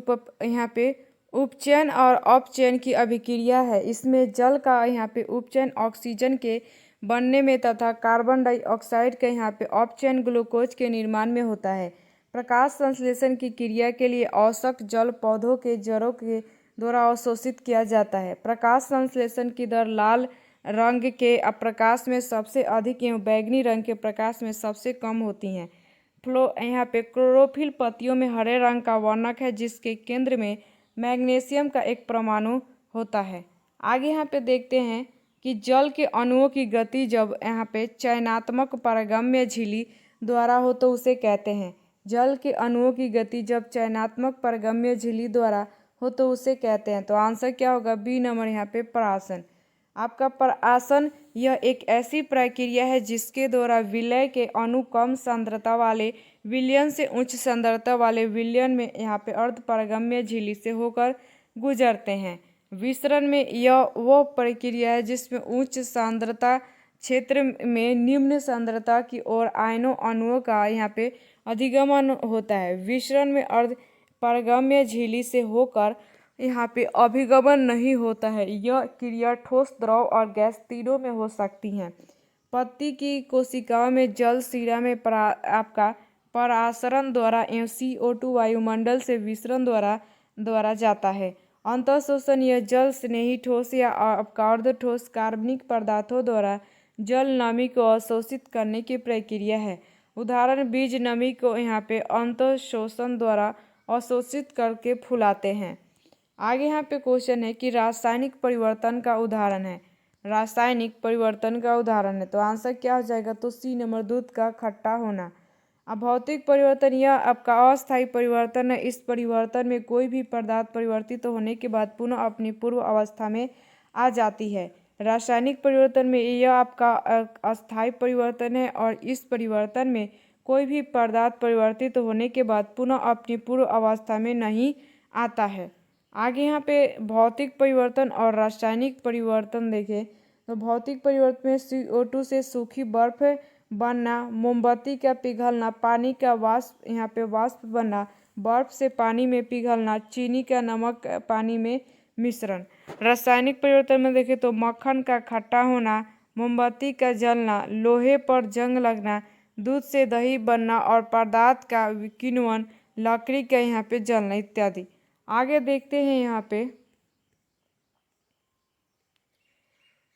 यहाँ पे उपचयन और अपचयन की अभिक्रिया है। इसमें जल का यहाँ पे उपचयन ऑक्सीजन के बनने में तथा कार्बन डाइऑक्साइड का यहाँ पे अपचयन ग्लूकोज के निर्माण में होता है। प्रकाश संश्लेषण की क्रिया के लिए आवश्यक जल पौधों के जड़ों के द्वारा अवशोषित किया जाता है। प्रकाश संश्लेषण की दर लाल रंग के प्रकाश में सबसे अधिक एवं बैंगनी रंग के प्रकाश में सबसे कम होती हैं। यहाँ पे क्लोरोफिल पत्तियों में हरे रंग का वर्णक है जिसके केंद्र में मैग्नीशियम का एक परमाणु होता है। आगे यहाँ पे देखते हैं कि जल के अणुओं की गति जब यहाँ पे चयनात्मक पारगम्य झिल्ली द्वारा हो तो उसे कहते हैं। जल के अणुओं की गति जब चयनात्मक पारगम्य झिल्ली द्वारा हो तो उसे कहते हैं। तो आंसर क्या होगा? बी नंबर, यहाँ पे परासन। आपका परासन यह एक ऐसी प्रक्रिया है जिसके द्वारा विलय के अणु कम सांद्रता वाले विलयन से उच्च सांद्रता वाले विलयन में यहाँ पे अर्धपारगम्य झिल्ली से होकर गुजरते हैं। विसरण में यह वो प्रक्रिया है जिसमें उच्च सांद्रता क्षेत्र में निम्न सांद्रता की ओर आयनों अणुओं का यहाँ पे अधिगमन होता है। विसरण में अर्धपारगम्य झिल्ली से होकर यहाँ पे अभिगमन नहीं होता है। यह क्रिया ठोस, द्रव और गैस तीनों में हो सकती है। पत्ती की कोशिकाओं में जल शिरा में आपका परासरण द्वारा एवं CO2 वायुमंडल से विसरण द्वारा जाता है। अंतःशोषण यह जल स्नेही ठोस या अर्ध ठोस कार्बनिक पदार्थों द्वारा जल नमी को अवशोषित करने की प्रक्रिया है। उदाहरण बीज नमी को यहाँ पे अंतःशोषण द्वारा अवशोषित करके फुलाते हैं। आगे यहाँ पे क्वेश्चन है कि रासायनिक परिवर्तन का उदाहरण है, रासायनिक परिवर्तन का उदाहरण है, तो आंसर क्या हो जाएगा, तो सी नंबर, दूध का खट्टा होना। अब भौतिक परिवर्तन यह आपका अस्थायी परिवर्तन है। इस परिवर्तन में कोई भी पदार्थ परिवर्तित होने के बाद पुनः अपनी पूर्व अवस्था में आ जाती है। रासायनिक परिवर्तन में यह आपका अस्थायी परिवर्तन है और इस परिवर्तन में कोई भी पदार्थ परिवर्तित होने के बाद पुनः अपनी पूर्व अवस्था में नहीं आता है। आगे यहाँ पे भौतिक परिवर्तन और रासायनिक परिवर्तन देखें तो भौतिक परिवर्तन में CO2 से सूखी बर्फ बनना, मोमबत्ती का पिघलना, पानी का वाष्प यहाँ पे वाष्प बनना, बर्फ से पानी में पिघलना, चीनी का नमक पानी में मिश्रण। रासायनिक परिवर्तन में देखें तो मक्खन का खट्टा होना, मोमबत्ती का जलना, लोहे पर जंग लगना, दूध से दही बनना और पदार्थ का किण्वन, लकड़ी का यहाँ पे जलना इत्यादि। आगे देखते हैं यहाँ पे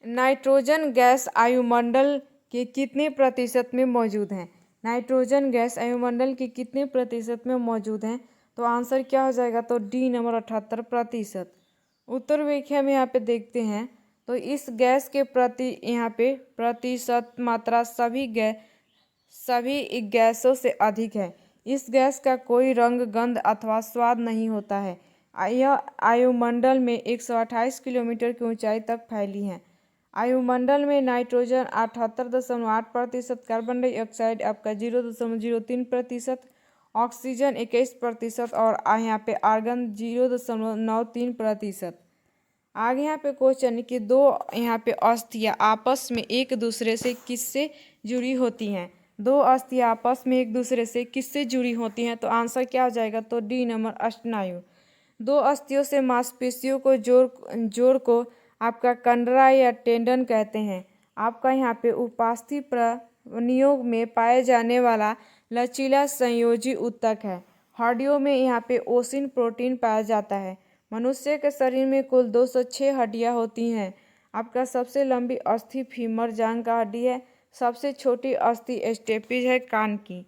नाइट्रोजन गैस वायुमंडल के कितने प्रतिशत में मौजूद हैं। नाइट्रोजन गैस वायुमंडल के कितने प्रतिशत में मौजूद हैं, तो आंसर क्या हो जाएगा, तो डी नंबर 78%। उत्तर व्याख्या में यहाँ पे देखते हैं तो इस गैस के प्रति यहाँ पे प्रतिशत मात्रा सभी गैसों से अधिक है। इस गैस का कोई रंग, गंध अथवा स्वाद नहीं होता है। यह वायुमंडल में 128 किलोमीटर की ऊंचाई तक फैली है। वायुमंडल में नाइट्रोजन 78.8%, कार्बन डाइऑक्साइड आपका 0.03%, ऑक्सीजन 21% और यहाँ पे आर्गन 0.93%। आगे यहाँ पे क्वेश्चन है कि दो यहाँ पे अस्थियाँ आपस में एक दूसरे से किससे जुड़ी होती हैं। दो अस्थियाँ आपस में एक दूसरे से किससे जुड़ी होती हैं, तो आंसर क्या हो जाएगा, तो डी नंबर, अष्टनायु। दो अस्थियों से मांसपेशियों को जोड़ को आपका कंडरा या टेंडन कहते हैं। आपका यहाँ पे उपास्थि प्राणियों में पाए जाने वाला लचीला संयोजी ऊतक है। हड्डियों में यहाँ पे ओसिन प्रोटीन पाया जाता है। मनुष्य के शरीर में कुल 206 हड्डियाँ होती हैं। आपका सबसे लंबी अस्थि फीमर जांघ का हड्डी है। सबसे छोटी अस्थि स्टेपिज है कान की।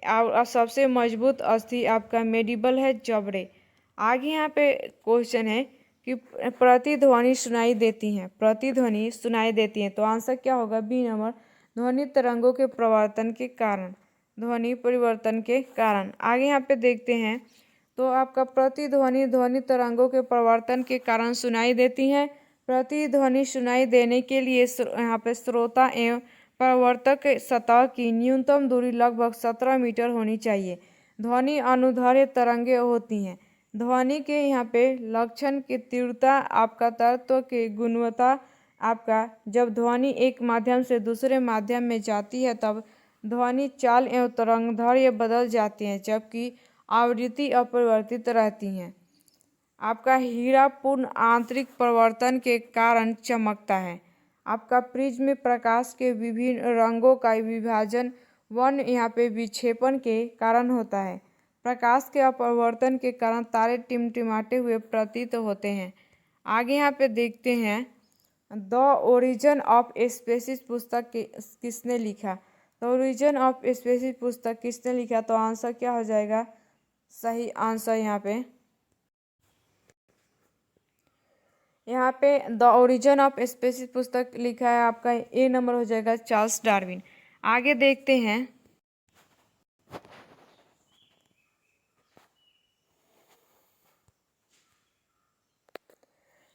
और सबसे मजबूत अस्थि आपका मेडिबल है जबड़े। आगे यहाँ पे क्वेश्चन है कि प्रतिध्वनि सुनाई देती हैं, प्रतिध्वनि सुनाई देती हैं, तो आंसर क्या होगा, बी नंबर, ध्वनि तरंगों के परिवर्तन के कारण, ध्वनि परिवर्तन के कारण। आगे यहाँ पे देखते हैं तो आपका प्रतिध्वनि ध्वनि तरंगों के परिवर्तन के कारण सुनाई देती हैं। प्रतिध्वनि सुनाई देने के लिए यहाँ पे श्रोता एवं प्रवर्तक सतह की न्यूनतम दूरी लगभग 17 मीटर होनी चाहिए। ध्वनि अनुदैर्ध्य तरंगें होती हैं। ध्वनि के यहाँ पे लक्षण की तीव्रता, आपका तत्व की गुणवत्ता, आपका जब ध्वनि एक माध्यम से दूसरे माध्यम में जाती है तब ध्वनि चाल एवं तरंगदैर्ध्य बदल जाती हैं, जबकि आवृत्ति अपरिवर्तित रहती हैं। आपका हीरा पूर्ण आंतरिक परिवर्तन के कारण चमकता है। आपका प्रिज्म में प्रकाश के विभिन्न रंगों का विभाजन वर्ण यहाँ पे विक्षेपण के कारण होता है। प्रकाश के अपवर्तन के कारण तारे टिमटिमाते हुए प्रतीत होते हैं। आगे यहाँ पे देखते हैं द ओरिजिन ऑफ स्पीसीज पुस्तक किसने लिखा। द ओरिजिन ऑफ स्पीसीज पुस्तक किसने लिखा, तो आंसर क्या हो जाएगा, सही आंसर यहाँ पे द ओरिजिन ऑफ स्पीसीज पुस्तक लिखा है आपका ए नंबर हो जाएगा, चार्ल्स डार्विन। आगे देखते हैं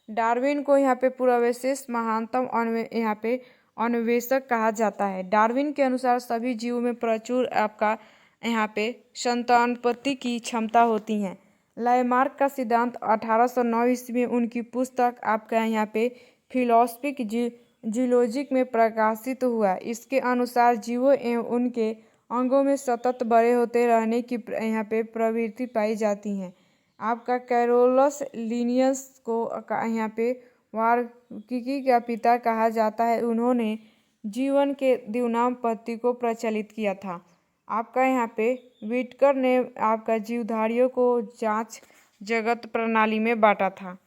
डार्विन को यहाँ पे पूर्ववैशेष महानतम यहाँ पे अन्वेषक कहा जाता है। डार्विन के अनुसार सभी जीवों में प्रचुर आपका यहाँ पे संतानोत्पत्ति की क्षमता होती है। लामार्क का सिद्धांत 1809 ईस्वी में उनकी पुस्तक आपका यहाँ पे फिलोसफिक जियोलॉजिक में प्रकाशित हुआ। इसके अनुसार जीवों एवं उनके अंगों में सतत बड़े होते रहने की यहाँ पे प्रवृत्ति पाई जाती है। आपका कैरोलस लिनियस को यहाँ पे वार्किकी का पिता कहा जाता है। उन्होंने जीवन के द्विनाम-पद्धति को प्रचलित किया था। आपका यहाँ पे व्हिटकर ने आपका जीवधारियों को जांच जगत प्रणाली में बांटा था।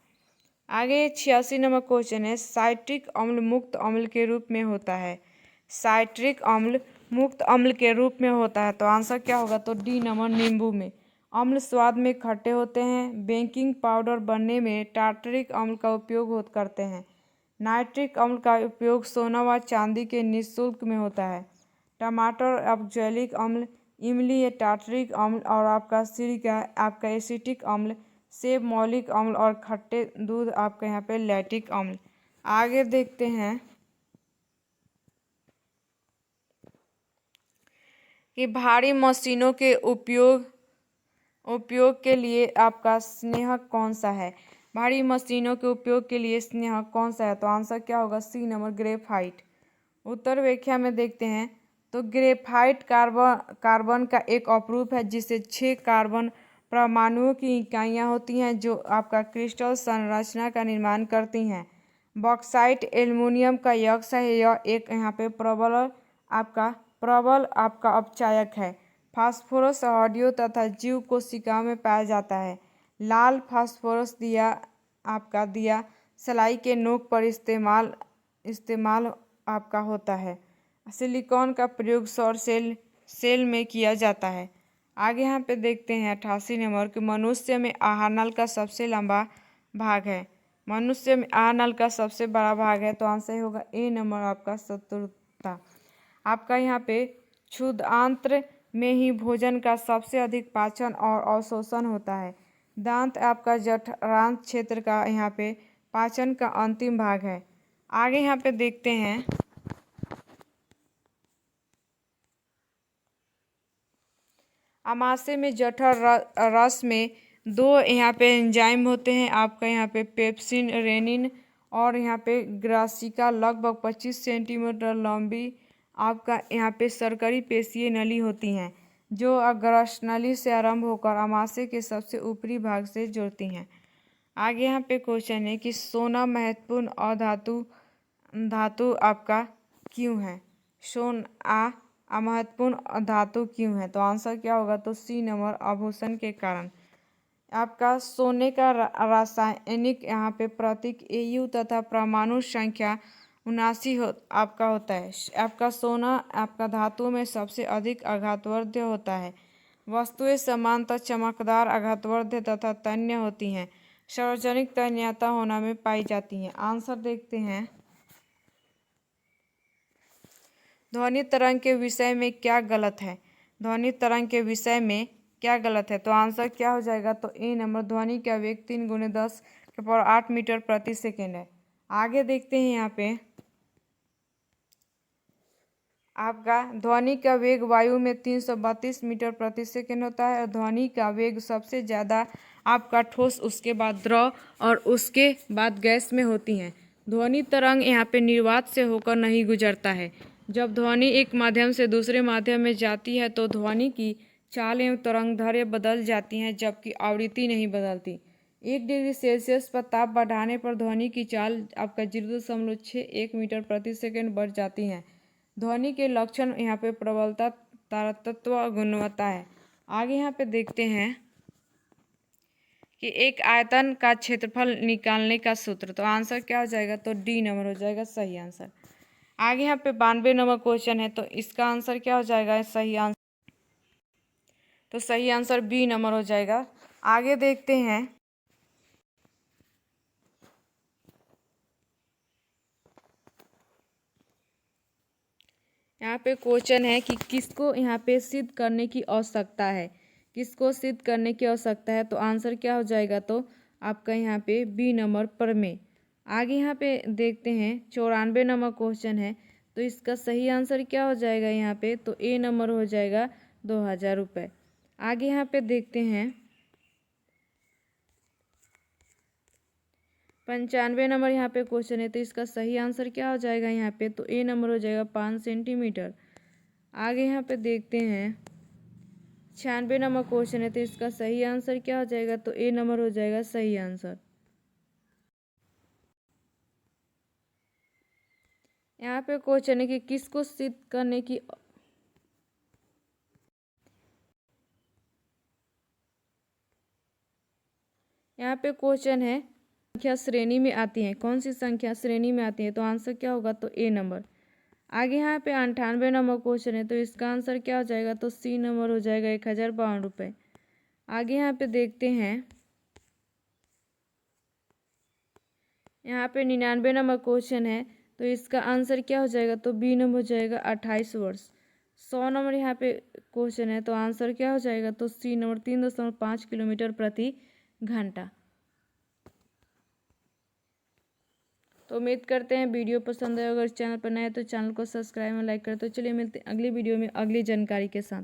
आगे 86 नंबर क्वेश्चन है, साइट्रिक अम्ल मुक्त अम्ल के रूप में होता है। साइट्रिक अम्ल मुक्त अम्ल के रूप में होता है, तो आंसर क्या होगा, तो डी नंबर, नींबू में। अम्ल स्वाद में खट्टे होते हैं। बेकिंग पाउडर बनने में टार्टरिक अम्ल का उपयोग करते हैं। नाइट्रिक अम्ल का उपयोग सोना व चांदी के निःशुल्क में होता है। टमाटर ऑक्जेलिक अम्ल, इमली है टार्टरिक अम्ल और आपका सिरका आपका एसिटिक अम्ल, सेब मौलिक अम्ल और खट्टे दूध आपका यहाँ पे लैक्टिक अम्ल। आगे देखते हैं कि भारी मशीनों के उपयोग के लिए आपका स्नेहक कौन सा है। भारी मशीनों के उपयोग के लिए स्नेहक कौन सा है, तो आंसर क्या होगा, सी नंबर ग्रेफाइट। उत्तर व्याख्या में देखते हैं तो ग्रेफाइट कार्बन का एक अपरूप है जिसे 6 कार्बन परमाणुओं की इकाइयाँ होती हैं जो आपका क्रिस्टल संरचना का निर्माण करती हैं। बॉक्साइट एल्युमिनियम का यक्ष है, यह एक यहाँ पे प्रबल आपका अपचायक है। फास्फोरस ऑडियो तथा जीव कोशिकाओं में पाया जाता है। लाल फास्फोरस दिया सलाई के नोक पर इस्तेमाल आपका होता है। सिलिकॉन का प्रयोग सौर सेल में किया जाता है। आगे यहाँ पे देखते हैं 88 नंबर कि मनुष्य में आहार नल का सबसे लंबा भाग है। मनुष्य में आहार नल का सबसे बड़ा भाग है, तो आंसर होगा ए नंबर आपका शत्रुता। आपका यहाँ पे क्षुद्रांत्र में ही भोजन का सबसे अधिक पाचन और अवशोषण होता है। दांत आपका जठरांत क्षेत्र का यहाँ पे पाचन का अंतिम भाग है। आगे यहाँ पे देखते हैं आमाशय में जठर रस में 2 यहाँ पे एंजाइम होते हैं, आपका यहाँ पे पेप्सिन रेनिन और यहाँ पे ग्रासिका लगभग 25 सेंटीमीटर लंबी आपका यहाँ पे सरकरी पेशीय नली होती हैं जो अग्रसनली से आरंभ होकर आमाशय के सबसे ऊपरी भाग से जुड़ती हैं। आगे यहाँ पे क्वेश्चन है कि सोना महत्वपूर्ण धातु आपका क्यों है। सोना महत्वपूर्ण धातु क्यों है, तो आंसर क्या होगा, तो सी नंबर आभूषण के कारण। आपका सोने का रासायनिक यहाँ पे प्रतीक Au तथा परमाणु संख्या 79 आपका होता है। आपका सोना आपका धातुओं में सबसे अधिक आघातवर्ध्य होता है। वस्तुएं समानतः चमकदार आघातवर्ध्य तथा तन्य होती हैं। सार्वजनिक तन्यता होना में पाई जाती हैं। आंसर देखते हैं ध्वनि तरंग के विषय में क्या गलत है। ध्वनि तरंग के विषय में क्या गलत है, तो आंसर क्या हो जाएगा, तो ए नंबर ध्वनि का वेग 3 × 10⁸ मीटर प्रति सेकेंड है। आगे देखते हैं यहाँ पे आपका ध्वनि का वेग वायु में 332 मीटर प्रति सेकेंड होता है और ध्वनि का वेग सबसे ज़्यादा आपका ठोस, उसके बाद द्रव और उसके बाद गैस में होती हैं। ध्वनि तरंग यहाँ पे निर्वात से होकर नहीं गुजरता है। जब ध्वनि एक माध्यम से दूसरे माध्यम में जाती है तो ध्वनि की चाल एवं तरंगदैर्घ्य बदल जाती हैं जबकि आवृत्ति नहीं बदलती। 1 डिग्री सेल्सियस पर ताप बढ़ाने पर ध्वनि की चाल आपका 0.61 मीटर प्रति सेकेंड बढ़ जाती है। ध्वनि के लक्षण यहाँ पे प्रबलता, तारतत्व और गुणवत्ता है। आगे यहाँ पे देखते हैं कि एक आयतन का क्षेत्रफल निकालने का सूत्र, तो आंसर क्या हो जाएगा, तो डी नंबर हो जाएगा सही आंसर। आगे यहाँ पे 92 नंबर क्वेश्चन है, तो इसका आंसर क्या हो जाएगा, सही आंसर, तो सही आंसर बी नंबर हो जाएगा। आगे देखते हैं यहाँ पे क्वेश्चन है कि किसको यहाँ पे सिद्ध करने की आवश्यकता है। किसको सिद्ध करने की आवश्यकता है, तो आंसर क्या हो जाएगा, तो आपका यहाँ पे बी नंबर प्रमेय। आगे यहाँ पे देखते हैं 94 नंबर क्वेश्चन है, तो इसका सही आंसर क्या हो जाएगा यहाँ पे, तो ए नंबर हो जाएगा 2000 रुपये। आगे यहाँ पे देखते हैं 95 नंबर यहाँ पे क्वेश्चन है, तो इसका सही आंसर क्या हो जाएगा यहाँ पे, तो ए नंबर हो जाएगा 5 सेंटीमीटर। आगे यहाँ पे देखते हैं 96 नंबर क्वेश्चन है, तो इसका सही आंसर क्या हो जाएगा, तो ए नंबर हो जाएगा सही आंसर। यहाँ पे क्वेश्चन है कि किसको सिद्ध करने की, यहाँ पे क्वेश्चन है संख्या श्रेणी में आती है, कौन सी संख्या श्रेणी में आती है, तो आंसर क्या होगा, तो ए नंबर। आगे यहाँ पे 98 नंबर क्वेश्चन है, तो इसका आंसर क्या हो जाएगा, तो सी नंबर हो जाएगा 1052 रुपये। आगे यहाँ पे देखते हैं, यहाँ पे 99 नंबर क्वेश्चन है, तो इसका आंसर क्या हो जाएगा, तो बी नंबर हो जाएगा 28 वर्ष। 100 नंबर यहाँ पे क्वेश्चन है, तो आंसर क्या हो जाएगा, तो सी नंबर 3.5 किलोमीटर प्रति घंटा। तो उम्मीद करते हैं वीडियो पसंद है। अगर चैनल पर नए हैं तो चैनल को सब्सक्राइब और लाइक करें। तो चलिए मिलते हैं अगली वीडियो में अगली जानकारी के साथ।